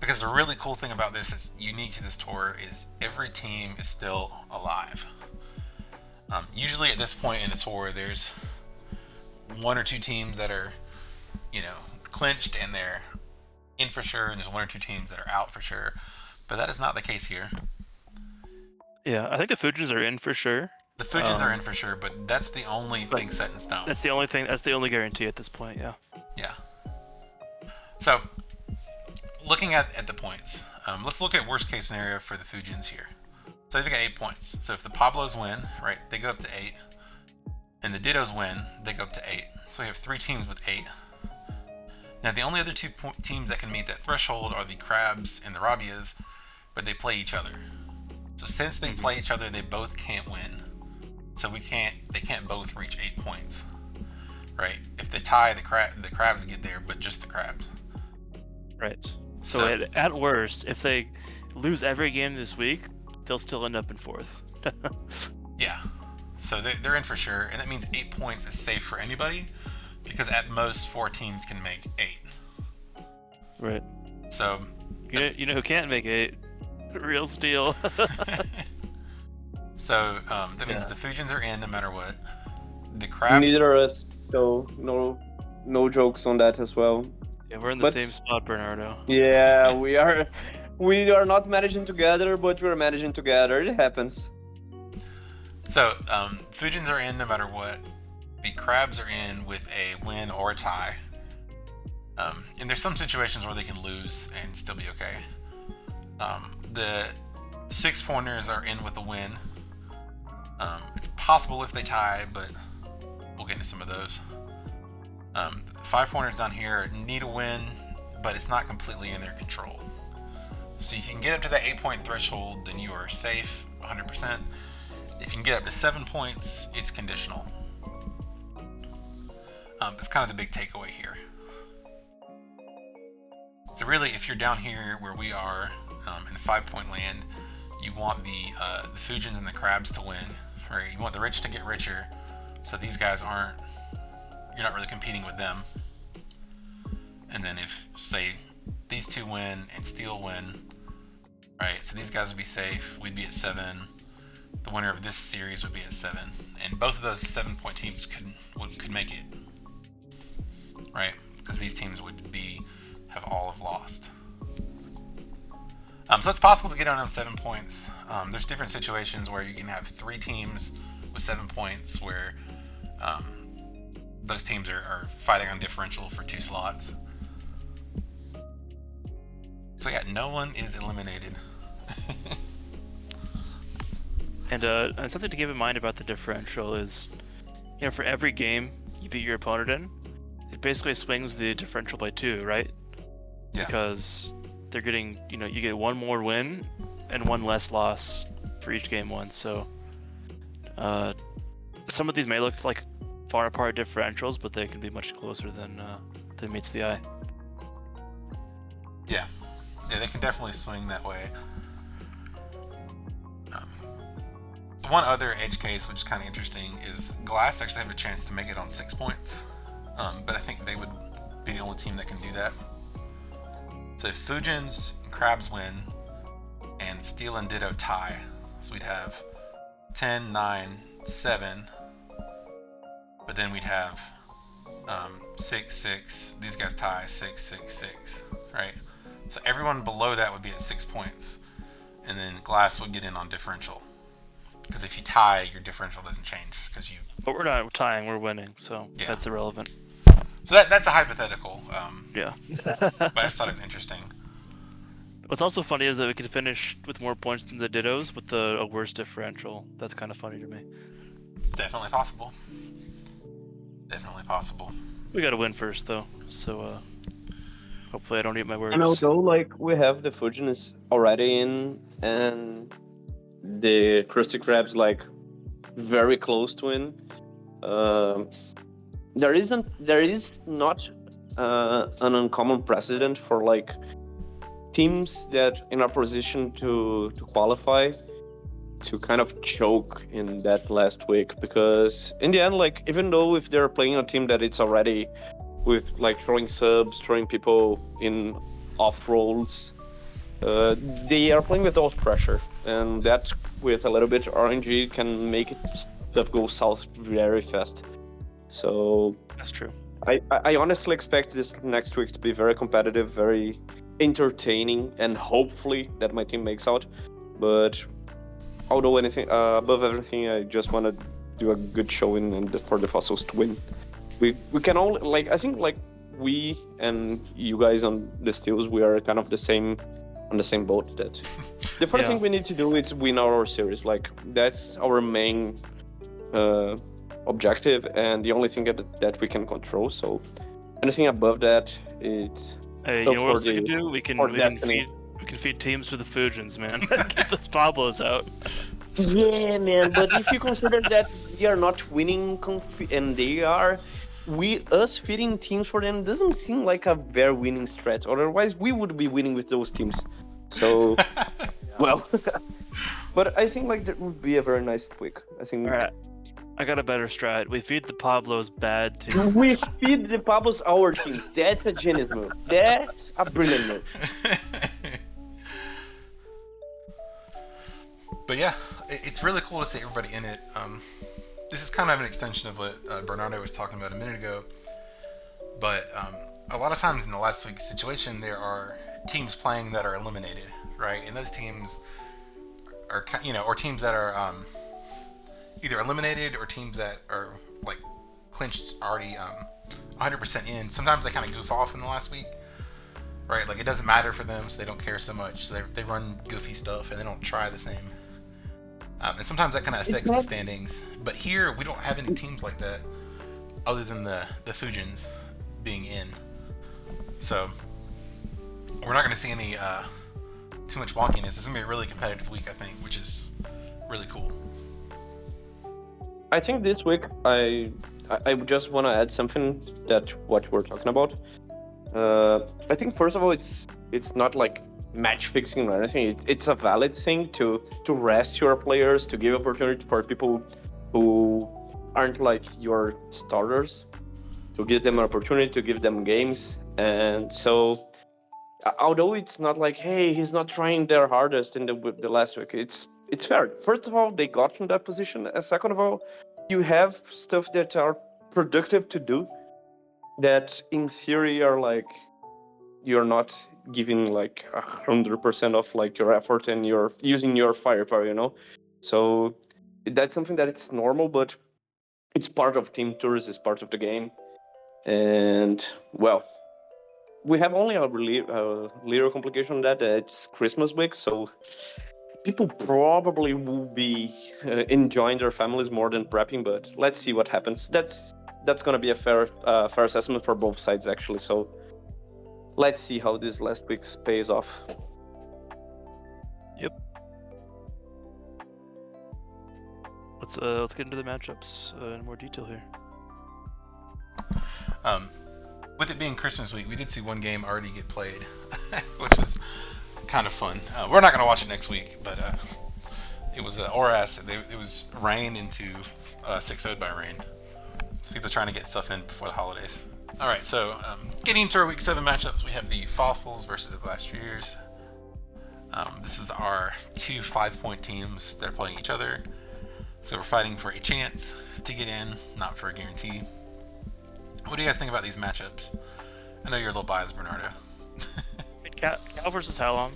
A: Because the really cool thing about this that's unique to this tour is every team is still alive. Usually at this point in the tour, there's 1 or 2 teams that are, clinched and they're in for sure, and there's 1 or 2 teams that are out for sure. But that is not the case here.
F: Yeah, I think the Fujins are in for sure.
A: The Fujins are in for sure, but that's the only thing set in stone.
F: That's the only thing. That's the only guarantee at this point. Yeah.
A: Yeah. So, looking at the points, let's look at worst case scenario for the Fujins here. So they've got 8 points. So if the Pablos win, right, they go up to 8, and the Dittos win, they go up to 8. So we have 3 teams with 8. Now the only other 2 teams that can meet that threshold are the Krabs and the Rabias, but they play each other. So since they play each other, they both can't win. So they can't both reach 8 points, right? If they tie, the Krabs get there, but just the Krabs.
F: Right. So at worst, if they lose every game this week, they'll still end up in 4th.
A: Yeah. So they're in for sure, and that means 8 points is safe for anybody, because at most 4 teams can make 8.
F: Right.
A: So
F: you know who can't make 8? Real Steel.
A: So that means the Fujins are in no matter what. The Krabs.
B: Neither of us, so no jokes on that as well.
F: Yeah, we're in the same spot, Bernardo.
B: Yeah, we are. We are not managing together, but we're managing together. It happens.
A: So Fujins are in no matter what. The Krabs are in with a win or a tie. And there's some situations where they can lose and still be okay. The 6-pointers are in with a win. It's possible if they tie, but we'll get into some of those. 5-pointers down here need a win, but it's not completely in their control. So if you can get up to that 8-point threshold, then you are safe 100%. If you can get up to 7 points, it's conditional. It's kind of the big takeaway here. So really, if you're down here where we are in the 5-point land, you want the Fujins and the Krabs to win, right? You want the rich to get richer, so these guys you're not really competing with them. And then if, say, these two win and Steel win, right? So these guys would be safe. We'd be at 7. The winner of this series would be at 7, and both of those 7-point teams could make it, right? Because these teams would have all have lost. So it's possible to get on 7 points. There's different situations where you can have 3 teams with 7 points where those teams are fighting on differential for 2 slots. So yeah, no one is eliminated.
F: And something to keep in mind about the differential is, for every game you beat your opponent in, it basically swings the differential by 2, right?
A: Yeah.
F: Because they're getting, you get 1 more win and 1 less loss for each game won. So some of these may look like far apart differentials, but they can be much closer than meets the eye.
A: Yeah, they can definitely swing that way. One other edge case, which is kind of interesting, is Glasts actually have a chance to make it on 6 points, but I think they would be the only team that can do that. So if Fujins and Krabs win, and Steel and Ditto tie, so we'd have 10, 9, 7, but then we'd have 6, 6, these guys tie, 6, 6, 6, right? So everyone below that would be at 6 points, and then Glasts would get in on differential. Because if you tie, your differential doesn't change.
F: But we're not tying, we're winning, so
A: Yeah.
F: That's irrelevant.
A: So that's a hypothetical.
F: Yeah.
A: But I just thought it was interesting.
F: What's also funny is that we could finish with more points than the Dittos with a worse differential. That's kind of funny to me.
A: Definitely possible. Definitely possible.
F: We gotta win first, though, so hopefully I don't eat my words.
B: And although, we have the Fujins already in, and the Krusty Krabs, very close to win, there is not an uncommon precedent for, teams that in a position to qualify to kind of choke in that last week, because in the end, even though if they're playing a team that it's already with throwing subs, throwing people in off roles, they are playing without pressure, and that with a little bit RNG can make stuff go south very fast. So
F: That's true.
B: I honestly expect this next week to be very competitive, very entertaining, and hopefully that my team makes out. But although anything above everything, I just want to do a good showing and for the Fossils to win. We can all I think we and you guys on the Steels, we are kind of on the same boat. That the first thing we need to do is win our series. That's our main objective and the only thing that we can control. So anything above that, it's
F: Hey, you know what else we can do? We can feed teams to the Fujins, man. Get those Pablos out.
B: Yeah, man. But if you consider that we are not winning and they are, us feeding teams for them doesn't seem like a very winning strat. Otherwise, we would be winning with those teams. So, well, but I think that would be a very nice week. I think.
F: All right. I got a better strat. We feed the Pablos bad teams.
B: We feed the Pablos our teams. That's a genius move. That's a brilliant move.
A: But yeah, it's really cool to see everybody in it. This is kind of an extension of what Bernardo was talking about a minute ago. But a lot of times in the last week's situation, there are teams playing that are eliminated, right? And those teams are, or teams that are either eliminated or teams that are clinched already 100% in. Sometimes they kind of goof off in the last week, right? Like it doesn't matter for them, so they don't care so much. So they run goofy stuff and they don't try the same. And sometimes that kind of affects the standings. But here we don't have any teams like that, other than the Fujins being in. So we're not going to see any too much wonkiness. It's going to be a really competitive week, I think, which is really cool.
B: I think this week I just want to add something that what we're talking about. I think first of all it's not like match fixing or anything. It's a valid thing to rest your players, to give opportunity for people who aren't like your starters, to give them an opportunity, to give them games. And so although it's not like, hey, he's not trying their hardest in the last week, it's fair. First of all, they got in that position, and second of all, you have stuff that are productive to do that in theory are like you're not giving like 100% of like your effort and you're using your firepower, you know. So that's something that it's normal, but it's part of team tours, it's part of the game. And well, we have only a little complication on that. It's Christmas week, so people probably will be enjoying their families more than prepping. But let's see what happens. That's gonna be a fair assessment for both sides actually. So let's see how this last week pays off.
F: Yep. Let's get into the matchups in more detail here.
A: With it being Christmas week, we did see one game already get played, which was kind of fun. We're not going to watch it next week, but it was ORAS. It was rain into 6-0'd by rain. So people trying to get stuff in before the holidays. All right, so getting into our Week 7 matchups, we have the Fossils versus the Glasts. This is our two 5-point teams that are playing each other. So we're fighting for a chance to get in, not for a guarantee. What do you guys think about these matchups? I know you're a little biased, Bernardo.
F: Cal versus Halom,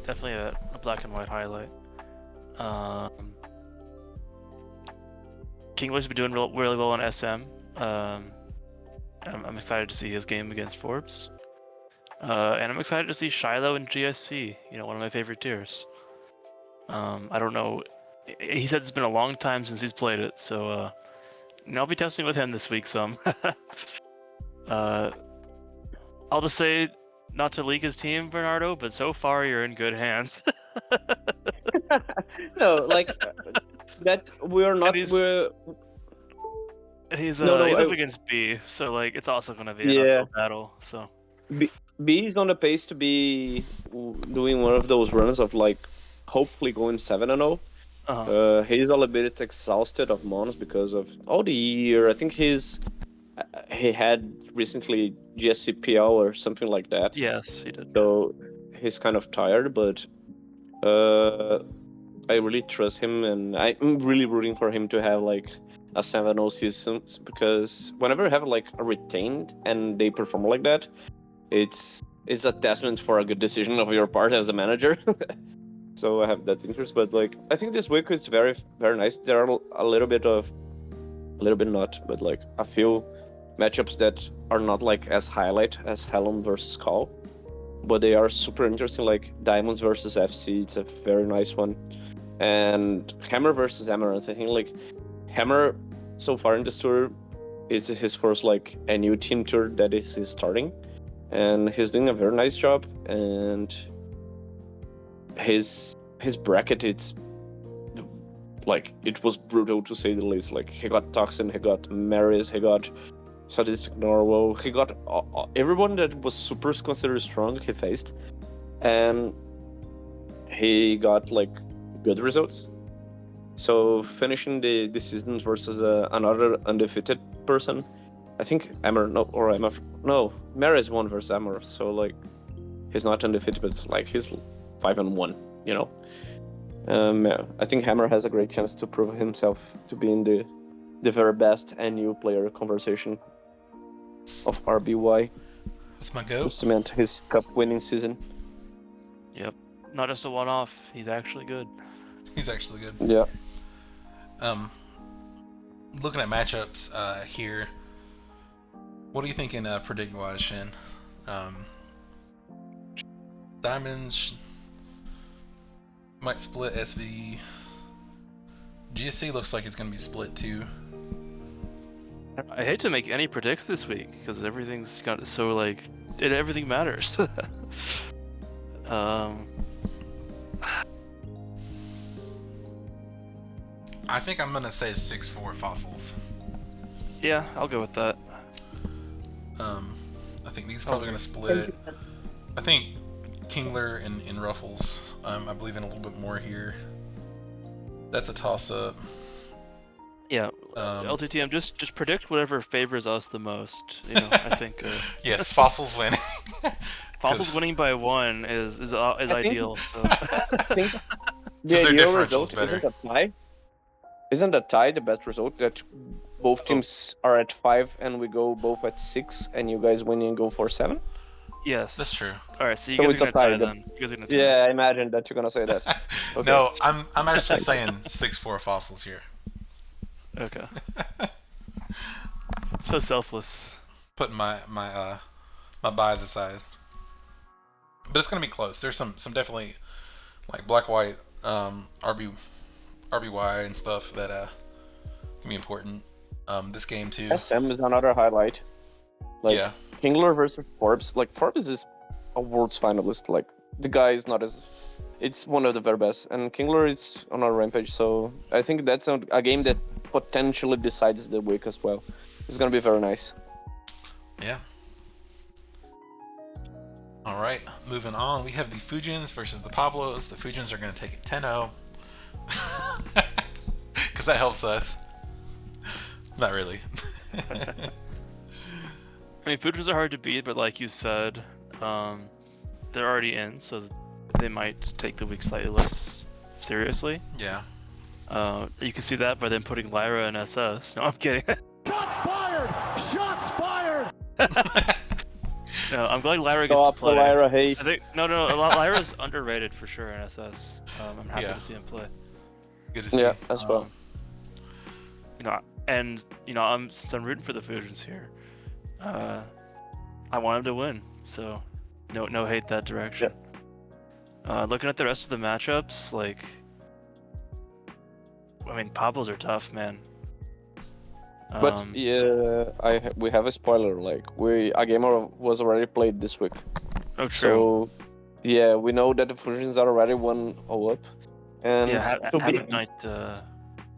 F: definitely a black and white highlight. Kingler's been doing really well on SM. I'm excited to see his game against Forbes. And I'm excited to see Shiloh and GSC, one of my favorite tiers. I don't know. He said it's been a long time since he's played it, so I'll be testing with him this week some. I'll just say, not to leak his team, Bernardo, but so far you're in good hands.
B: No, like that's we're not.
F: He's up against B, so like it's also gonna be an uphill battle. So
B: B is on the pace to be doing one of those runs of like hopefully going 7-0. He's a little bit exhausted of Mons because of all the year. I think he had recently GSCPL or something like that.
F: Yes, he did.
B: So he's kind of tired, but I really trust him, and I'm really rooting for him to have like a 7-0 season, because whenever you have like a retained and they perform like that, it's a testament for a good decision of your part as a manager. So I have that interest, but like I think this week is very, very nice. There are a little bit not, but like a few matchups that are not like as highlight as Halom versus Call, but they are super interesting. Like Diamonds versus FC, it's a very nice one, and Hammer versus Amaranth. I think like Hammer so far in this tour is his first like a new team tour that is starting, and he's doing a very nice job. And his bracket, it's like it was brutal to say the least. Like he got Toxin, he got Maris, he got Sadistic Norwell, he got everyone that was super considered strong he faced, and he got like good results. So finishing the season versus another undefeated person, I think Maris won versus Amor, so like he's not undefeated, but like he's 5-1, I think Hammer has a great chance to prove himself to be in the very best NU player conversation of RBY.
A: That's my go.
B: To cement his cup winning season.
F: Yep, not just a one-off. He's actually good.
A: He's actually good.
B: Yeah.
A: Looking at matchups here, What do you think in predict wise, Shen? Diamonds might split SV. GSC looks like it's going to be split too.
F: I hate to make any predicts this week because everything's got so like everything matters.
A: I think I'm going to say 6-4 fossils.
F: Yeah, I'll go with that.
A: I think these are probably going to split. I think Chungler and Ruffles. I believe in a little bit more here. That's a toss-up.
F: Yeah, LTTM, just predict whatever favors us the most. You know, I think.
A: Yes, fossils win.
F: Fossils winning by 1 is ideal. So.
B: I think the
A: their
B: ideal
A: differential's
B: result
A: better.
B: isn't a tie. Isn't a tie the best result? That both teams are at 5 and we go both at 6, and you guys win and go for 7.
F: Yes,
A: That's true.
F: All right, so you
B: So
F: guys
B: it's
F: are
B: a
F: gonna tie
B: tie,
F: then. You guys are gonna tie.
B: Yeah, I imagine that you're gonna say that. Okay.
A: No, I'm actually saying 6-4 fossils here.
F: Okay. So selfless.
A: Putting my bias aside, but it's gonna be close. There's some definitely like black white RBY and stuff that can be important. This game too.
B: SM is another highlight. Like
A: Yeah.
B: Chungler versus Forbes. Like Forbes is a world's finalist. Like the guy is not as. It's one of the very best, and Chungler is on a rampage. So I think that's a game that potentially decides the week as well. It's gonna be very nice.
A: Yeah. All right, moving on. We have the Fujins versus the Pablos. The Fujins are going to take it 10-0 because that helps us. Not really.
F: I mean, Fujins are hard to beat, but like you said, they're already in, so they might take the week slightly less seriously.
A: Yeah.
F: You can see that by them putting Lyra in SS. No, I'm kidding.
G: Shots fired! Shots fired!
F: No, I'm glad Lyra gets
B: Go
F: to
B: up for
F: play.
B: Lyra, hey.
F: I think no. Lyra's underrated for sure in SS. I'm happy
A: Yeah.
F: to see him play.
A: Good to see.
B: Yeah, as well.
F: You know, and you know, since I'm rooting for the Fujins here, I want him to win. So, no hate that direction. Looking at the rest of the matchups, like, I mean, Pablos are tough, man.
B: But yeah, we have a spoiler. Like a gamer was already played this week.
F: Oh, true.
B: So yeah, we know that the Fujins are already 1-0 up. And
F: Yeah,
B: to be-
F: Havoc Knight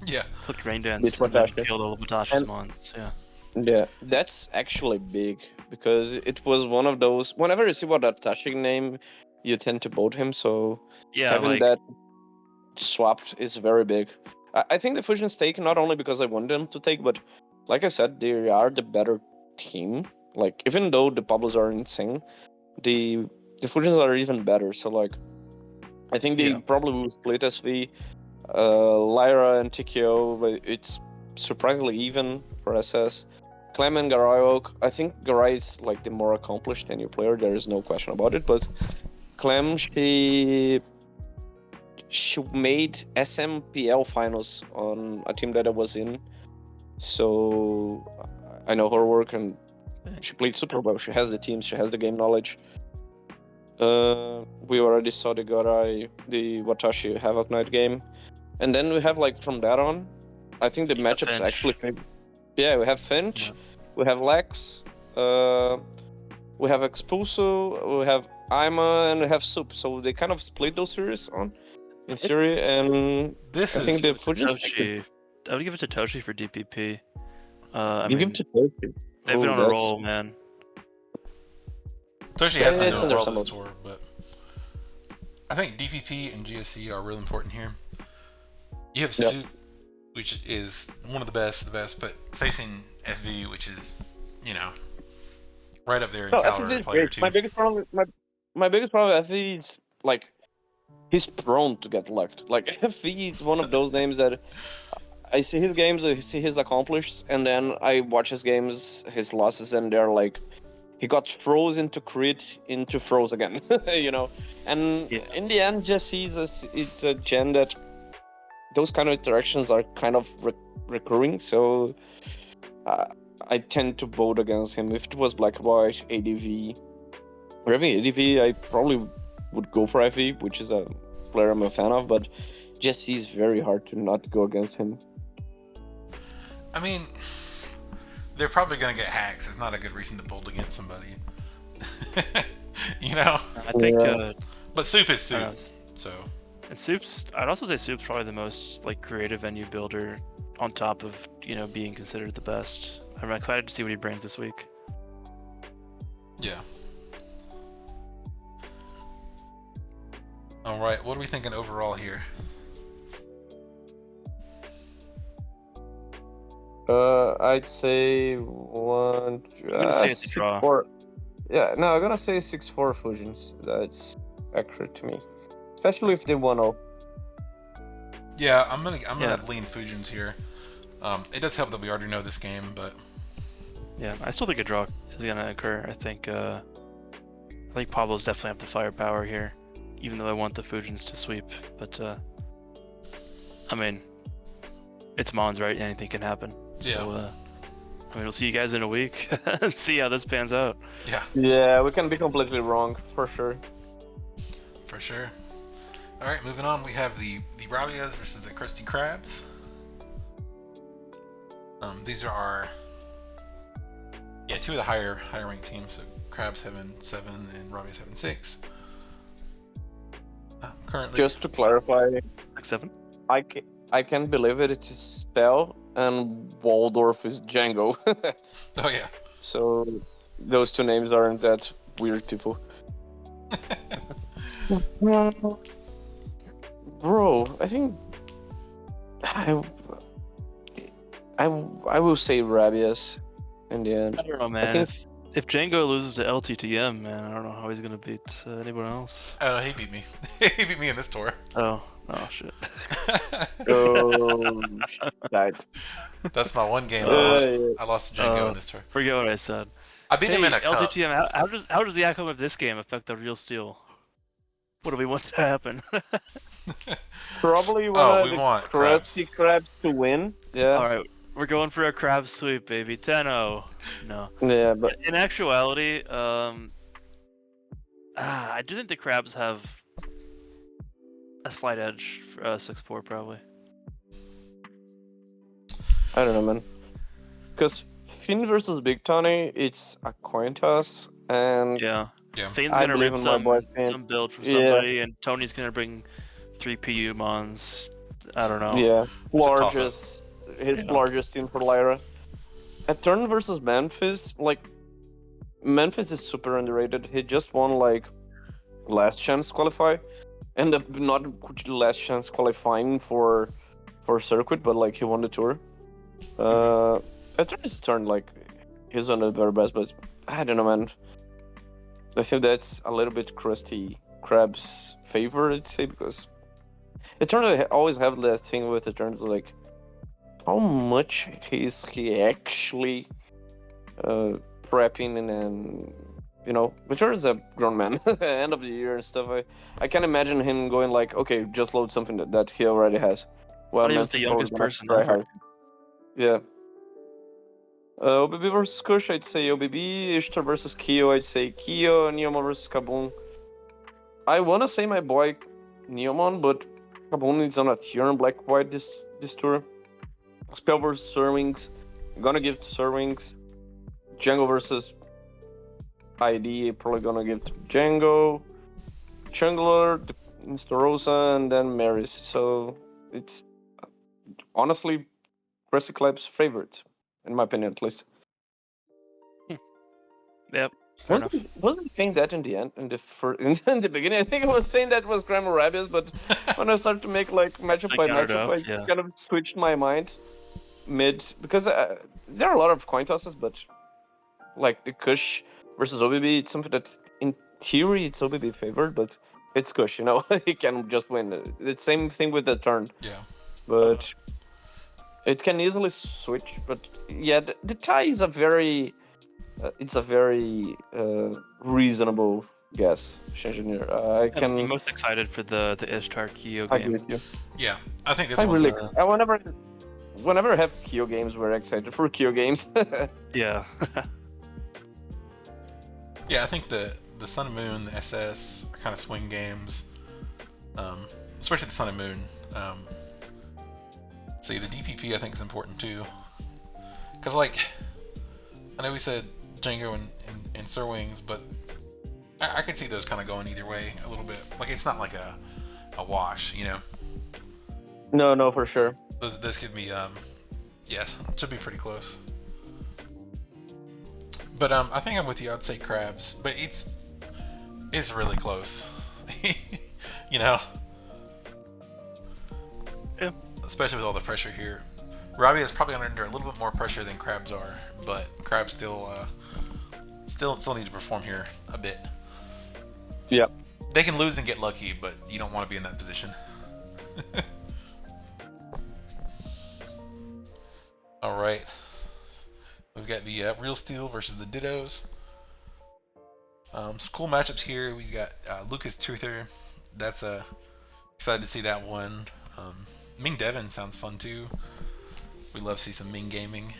A: Yeah.
F: clicked Rain Dance
B: Beat
F: and then
B: Watashi.
F: killed all of Watashi's
B: And-
F: mons. Yeah.
B: Yeah, that's actually big because it was one of those. Whenever you see what Watashi name, you tend to vote him. So
F: Yeah,
B: having
F: like
B: that swapped is very big. I think the Fujins take not only because I want them to take, but like I said, they are the better team. Like even though the Pablos are insane, the Fujins are even better. So like, I think they
F: Yeah.
B: probably will split SV. Lyra and TKO, but it's surprisingly even for SS. Clem and Garai, I think Garai is like the more accomplished NU player. There is no question about it. But Clem, she made SMPL finals on a team that I was in, so I know her work and she played super well. She has the teams, she has the game knowledge. We already saw the Garai, the Watashi Havoc Knight game, and then we have like from that on, I think the matchups
F: Finch.
B: actually. Yeah, we have Finch, we have Lex, we have Expulso, we have Ima, and we have Soup. So they kind of split those series on, in theory, and
A: This
B: I
A: is
B: think the Fujins.
F: Toshi. I would give it to Toshi for DPP. I
B: You
F: mean,
B: give to Toshi.
F: they've been on a roll, man.
A: Toshi
B: Yeah,
A: has been
B: it's
A: doing well
B: understandable.
A: this tour, but I think DPP and GSC are really important here. You have
B: Yep.
A: Suit, which is one of the best, but facing FV, which is, you know, right up there in
B: No,
A: caliber
B: FV is
A: player
B: great.
A: too.
B: My biggest problem, my biggest problem with FV is like he's prone to get lucked. Like FV is one of those names that I see his games, I see his accomplished, and then I watch his games, his losses, and they're like he got froze into crit into froze again, you know. And
F: Yeah.
B: in the end, just it's a gen that those kind of interactions are kind of recurring. So I tend to vote against him. If it was Black White, ADV, or having ADV, I probably would go for FE, which is a player I'm a fan of, but Jesse is very hard to not go against him.
A: I mean, they're probably gonna get hacks. It's not a good reason to bolt against somebody. You know?
F: I think,
A: But Soup is Soup,
F: know.
A: so...
F: and Soup's, I'd also say Soup's probably the most like creative venue builder on top of, you know, being considered the best. I'm excited to see what he brings this week.
A: Yeah. Alright, what are we thinking overall here?
B: I'd say one.
F: I'm gonna say it's a draw.
B: 6-4. Yeah, no, I'm gonna say 6-4 Fujins. That's accurate to me, especially if they 1-0.
A: Yeah, I'm gonna lean Fujins here. It does help that we already know this game, but
F: Yeah, I still think a draw is gonna occur. I think Pablos definitely have the firepower here, even though I want the Fujins to sweep. But I mean, it's Mons, right? Anything can happen. So I mean, we'll see you guys in a week and see how this pans out.
B: Yeah, we can be completely wrong for sure.
A: for sure. Alright, moving on, we have the Rabias versus the Krusty Krabs. These are our two of the higher ranked teams. So Krabs having 7 and Rabias having 6. Currently,
B: Just to clarify,
F: 6-7.
B: I can't believe it. It's a spell, and Waldorf is Django.
A: oh yeah,
B: So those two names aren't that weird, people. Bro, I think I will say Rabias in the end.
F: I don't know, man. If Django loses to LTTM, man, I don't know how he's gonna beat anyone else.
A: oh he beat me. He beat me in this tour.
F: Oh shit.
B: Oh, shit.
A: That's my one game.
B: Yeah.
A: I lost to Django in this tour.
F: Forget what I said.
A: I beat him in a cup.
F: LTTM, how does the outcome of this game affect the real steal? What do we want to happen?
B: Probably
A: we
B: want
A: Krabs.
B: Krabs to win. Yeah.
F: All right, we're going for a Krabs sweep, baby. 10-0. No.
B: Yeah, but
F: In actuality, I do think the Krabs have a slight edge for 6-4 probably.
B: I don't know, man. Because Finn versus Big Tony, it's a coin toss, and
F: Yeah.
A: Yeah.
F: Feen's
B: I
F: gonna
B: believe
F: rip
B: in my boy Feen.
F: some build from
B: Yeah.
F: somebody, and Tony's gonna bring 3 PU Mons. I don't know.
B: yeah,
A: toss-up.
B: his largest team for Lyra. At turn versus Memphis, like Memphis is super underrated. He just won like last chance qualify, ended up not last chance qualifying for circuit, but like he won the tour. At turn like he's on the very best, but I don't know, man. I think that's a little bit Krusty Krabs' favor, I'd say, because Eternal always have that thing with Eternals, like how much is he actually prepping and you know, Eternal's a grown man at the end of the year and stuff. I can't imagine him going like, okay, just load something that he already has. Well,
F: He was the
B: Memphis
F: youngest
B: probably
F: person
B: gonna try
F: ever.
B: hard. Yeah. OBB versus Kush, I'd say OBB. Ishtar versus Kyo, I'd say Kyo. Neomon versus Kaboom. I wanna say my boy Neomon, but Kaboom is on a tier in Black White this tour. Spell versus Surwings. I'm gonna give to Surwings. Django versus ID, probably gonna give to Django. Chungler, Starosa, and then Maris. So it's honestly Krusty Krabs' favorite, in my opinion, at least.
F: Yep. Fair enough.
B: Wasn't he saying that in the end, in the beginning? I think I was saying that was Grammar Rabias, but when I started to make like matchup by
F: countered
B: matchup,
F: up,
B: I
F: yeah.
B: kind of switched my mind mid because there are a lot of coin tosses, but like the Kush versus OBB, it's something that in theory it's OBB favored, but it's Kush, you know, he can just win. It's same thing with the turn,
A: Yeah.
B: but it can easily switch. But yeah, the tie is a very reasonable guess, Shengineer.
F: I'm most excited for the Ishtar Kyo
B: I agree
F: game.
B: with you.
A: Yeah. I think this
B: I
A: one's
B: really, whenever I have Kyo games, we're excited for Kyo games.
F: Yeah.
A: Yeah, I think the Sun and Moon, the SS are kind of swing games. Especially the Sun and Moon. See, the DPP I think is important too. Because, like, I know we said Django and Sir Wings, but I could see those kind of going either way a little bit. Like, it's not like a wash, you know?
B: No, for sure.
A: Those could be, yeah, it should be pretty close. But I think I'm with you. I'd say Krabs, but it's really close. You know?
F: Yeah.
A: Especially with all the pressure here. Rabias is probably under a little bit more pressure than Krabs are, but Krabs still need to perform here a bit.
B: Yeah.
A: They can lose and get lucky, but you don't want to be in that position. All right. We've got the Real Steel versus the Dittos. Some cool matchups here. We've got Loocas Truther. That's excited to see that one. Ming Devin sounds fun too. We love to see some Ming gaming.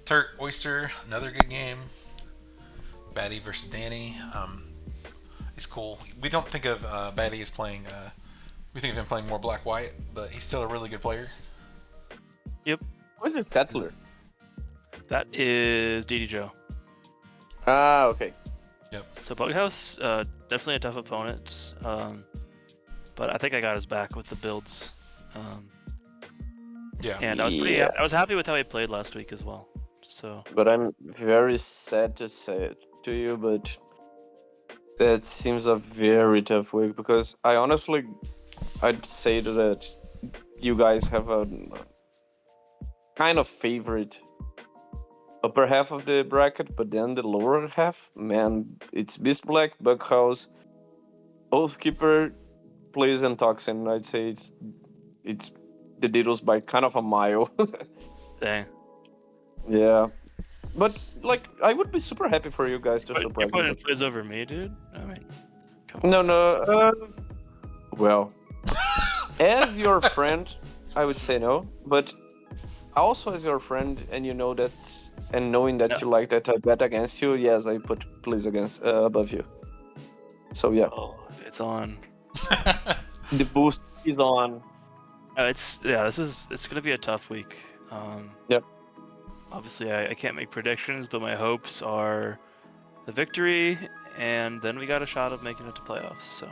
A: Turk Oyster, another good game. Batty versus Danny. He's cool. We don't think of Batty as playing. We think of him playing more black-white, but he's still a really good player.
F: Yep.
B: Who's this Tetler?
F: That is DD Joe.
B: Ah, okay.
A: Yep.
F: So Bughouse, definitely a tough opponent. But I think I got his back with the builds.
A: Yeah.
F: And I was happy with how he played last week as well. So.
B: But I'm very sad to say it to you, but that seems a very tough week because I'd say that you guys have a kind of favorite upper half of the bracket, but then the lower half, man, it's Beast Black, Bughouse, Oathkeeper, Blaze, and Toxin. I'd say it's the Dittos by kind of a mile.
F: Dang.
B: Yeah. But, like, I would be super happy for you guys to surprise
F: You're putting
B: me.
F: Blaze over me, dude? I mean, come on.
B: No, well, as your friend, I would say no, but also as your friend, and you know that, and knowing that you like that I bet against you, yes, I put Blaze against above you. So yeah,
F: Oh, it's on.
B: the boost is on.
F: It's gonna be a tough week.
B: Yep.
F: Obviously, I can't make predictions, but my hopes are the victory, and then we got a shot of making it to playoffs. So.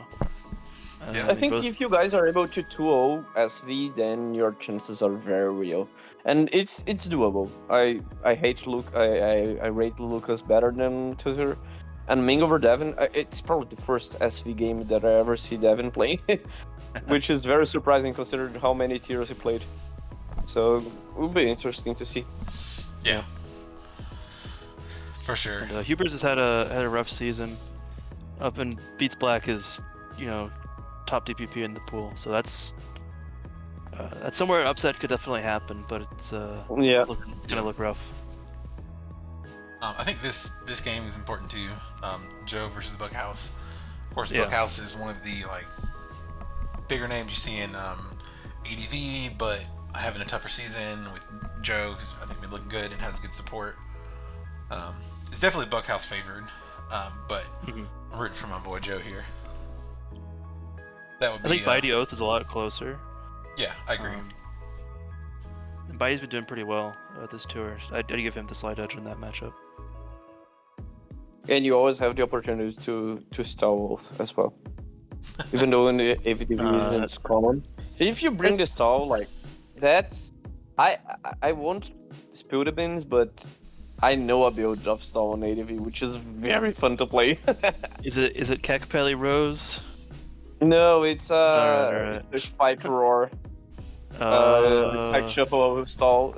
A: Yeah.
B: I think if you guys are able to 2-0 SV, then your chances are very real, and it's doable. I hate Luke. I rate Lucas better than Tutor, and Ming over Devin. It's probably the first SV game that I ever see Devin play, which is very surprising considering how many tiers he played. So it will be interesting to see.
A: Yeah. For sure.
F: And, Hubers has had a rough season. Up and Beats Black is, top DPP in the pool, so that's somewhere an upset could definitely happen, but it's gonna look rough.
A: I think this game is important too. Joe versus Bughouse. Of course,
F: Yeah.
A: Bughouse is one of the bigger names you see in ADV, but having a tougher season with Joe, who's I think been looking good and has good support. It's definitely Bughouse favored, but I'm rooting for my boy Joe here. That would be.
F: I think Bitey Oath is a lot closer.
A: Yeah, I agree.
F: And Bitey's been doing pretty well this tour. I'd give him the slight edge in that matchup.
B: And you always have the opportunity to stall Oath as well, even though in the AVTV isn't common. If you bring the stall, that's I won't spill the beans, but I know a build of stall on ADV, which is very fun to play.
F: Is it Kekpeli Rose?
B: No, it's
F: Alright.
B: the Spike Roar. The Spike Shuffle with stall.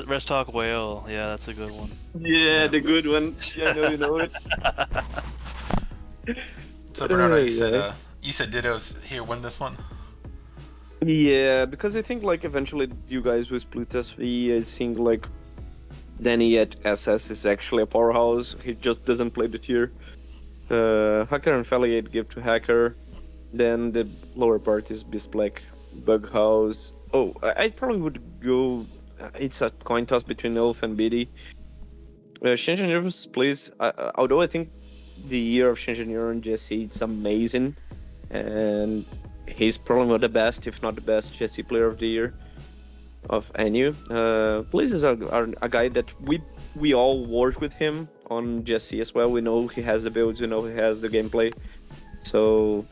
F: Rest Talk Whale. Yeah, that's a good one.
B: Yeah, the good one. Yeah, I know you know it.
A: So Bernardo, you said Dittos here win this one.
B: Yeah, because I think eventually you guys will split SV. I think Danny at SS is actually a powerhouse. He just doesn't play the tier. Hacker and Feliate give to Hacker. Then the lower part is Beast Black, Bughouse, Oh, I probably would go. It's a coin toss between Elf and BD. Shengineer plays. Although I think the year of Shengineer and Jesse it's amazing, and he's probably one of the best, if not the best, Jesse player of the year of NU. Blaze is a guy that we all work with him on Jesse as well. We know he has the builds, we know he has the gameplay. So,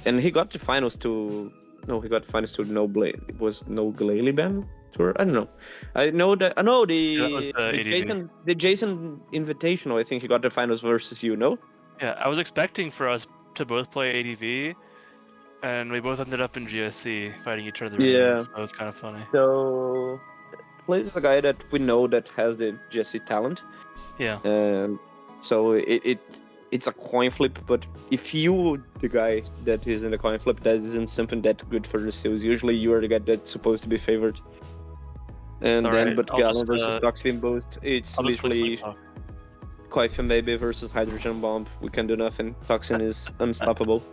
B: and he got the finals to. No, he got the finals to no Blade. It was no Glalie ban tour. I don't know. I know that. I know
F: That was
B: the
F: the ADV.
B: Jason Invitational. I think he got the finals versus you. No.
F: Yeah, I was expecting for us to both play ADV, and we both ended up in GSC fighting each other.
B: Yeah.
F: Anyways, so that was kind of funny.
B: So, Blaze is a guy that we know that has the Jesse talent.
F: Yeah.
B: So it's a coin flip, but if you the guy that is in the coin flip, that isn't something that good for the sales. Usually you are the guy that's supposed to be favored. And
F: All
B: then,
F: right,
B: but
F: I'll
B: Gallon
F: just,
B: versus Toxin Boost, it's
F: I'll just play
B: literally
F: Sleep Talk.
B: Coifin Baby versus Hydrogen Bomb. We can do nothing. Toxin is unstoppable.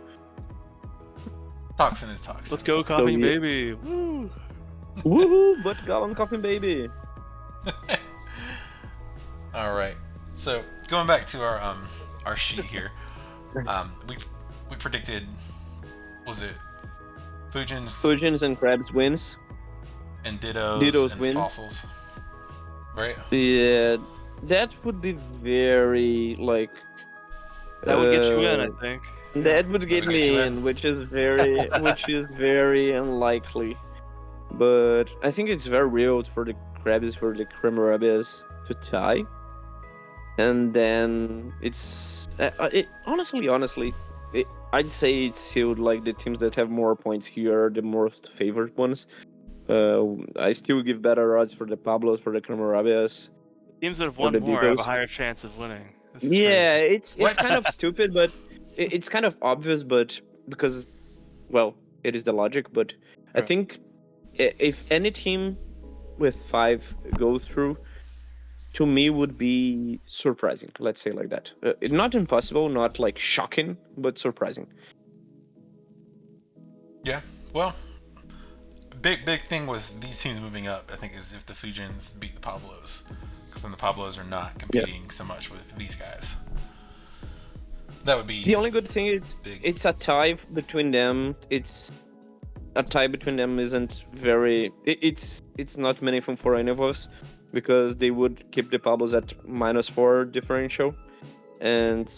A: Toxin is toxin.
F: Let's go, Coughing
B: yeah.
F: Baby! Woo!
B: Woohoo! But Gallon Coffin Baby.
A: All right. So going back to our sheet here, we predicted, was it
B: Fujins and Krabs wins.
A: and Dittos and
B: wins.
A: Fossils, right?
B: Yeah, that would be very like.
F: That would get you in, I think.
B: That would get
A: would get
B: me
A: you
B: in, which is very unlikely. But I think it's very real for the Krabs for the Rabias to tie, and then it's honestly, I'd say it's still like the teams that have more points here are the most favored ones. I still give better odds for the Pablos, for the Rabias.
F: Teams that have
B: Or
F: won
B: the
F: more have a
B: Dittos.
F: higher chance of winning. This is
B: Yeah,
F: crazy.
B: it's
A: What?
B: kind of stupid, but it's kind of obvious. But because, well, it is the logic. But I
F: Right.
B: think if any team with 5 go through, to me would be surprising. Let's say like that. Not impossible, not like shocking, but surprising.
A: Yeah. Well, big thing with these teams moving up, I think, is if the Fujins beat the Pablos, because then the Pablos are not competing so much with these guys. That would be
B: The only good thing is
A: big.
B: it's a tie between them. It's a tie between them isn't very. It's not meaningful for any of us because they would keep the Pablos at -4 differential, and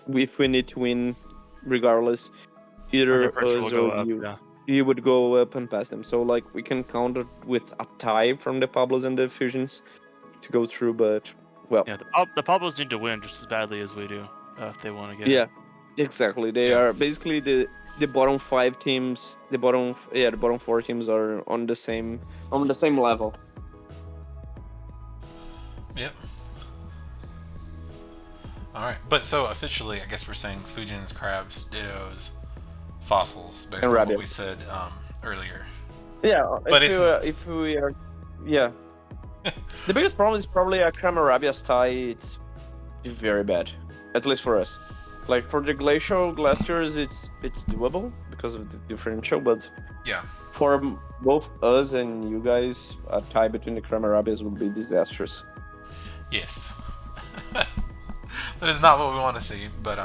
B: if we need to win, regardless,
F: Our
B: either
F: differential
B: us
F: will go
B: or
F: up,
B: you,
F: yeah.
B: you would go up and pass them. So like we can count it with a tie from the Pablos and the Fusions to go through, but well.
F: Yeah, the Pablos need to win just as badly as we do if they want to get
B: Yeah, exactly. They
A: Yeah.
B: are basically the bottom 5 teams. The bottom 4 teams are on the same level.
A: Yep. All right, but so officially, I guess we're saying Fujins, Krabs, Dittos, Fossils, based on what
B: Rabias.
A: we said earlier.
B: Yeah,
A: But
B: if we are, yeah. The biggest problem is probably a Rabias tie. It's very bad, at least for us. Like for the Glacial Glasters, it's doable because of the differential, but
A: Yeah.
B: for both us and you guys, a tie between the Rabias would be disastrous.
A: Yes. That is not what we want to see, but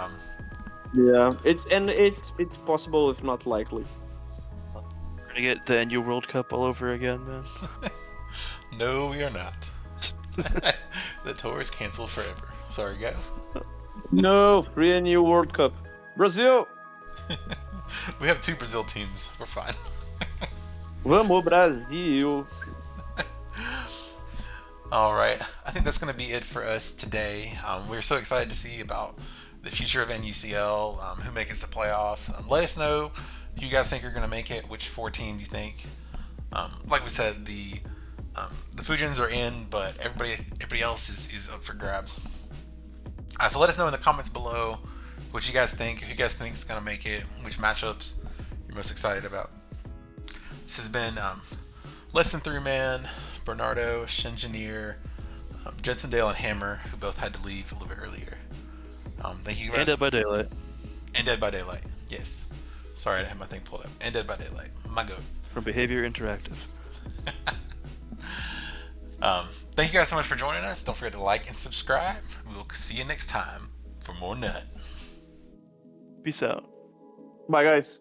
B: Yeah, it's possible if not likely.
F: We're gonna get the NU World Cup all over again, man.
A: no, we are not. The tour is canceled forever. Sorry, guys.
B: No, free new World Cup. Brazil!
A: We have 2 Brazil teams. We're fine.
B: Vamos Brasil!
A: All right. I think that's going to be it for us today. We're so excited to see about the future of NUCL, who makes it to playoff. Let us know who you guys think are going to make it, which 4 teams you think. Like we said, the Fujins are in, but everybody else is up for grabs. So let us know in the comments below what you guys think, who you guys think is going to make it, which matchups you're most excited about. This has been LessThanThreeMan, Bernardo, Shengineer, JensenDale, and Hammer, who both had to leave a little bit earlier. Thank you guys.
F: And Dead by Daylight.
A: And Dead by Daylight, yes. Sorry, I didn't have my thing pulled up. And Dead by Daylight, my goat.
F: From Behavior Interactive.
A: Thank you guys so much for joining us. Don't forget to like and subscribe. We'll see you next time for more nut.
F: Peace out.
B: Bye, guys.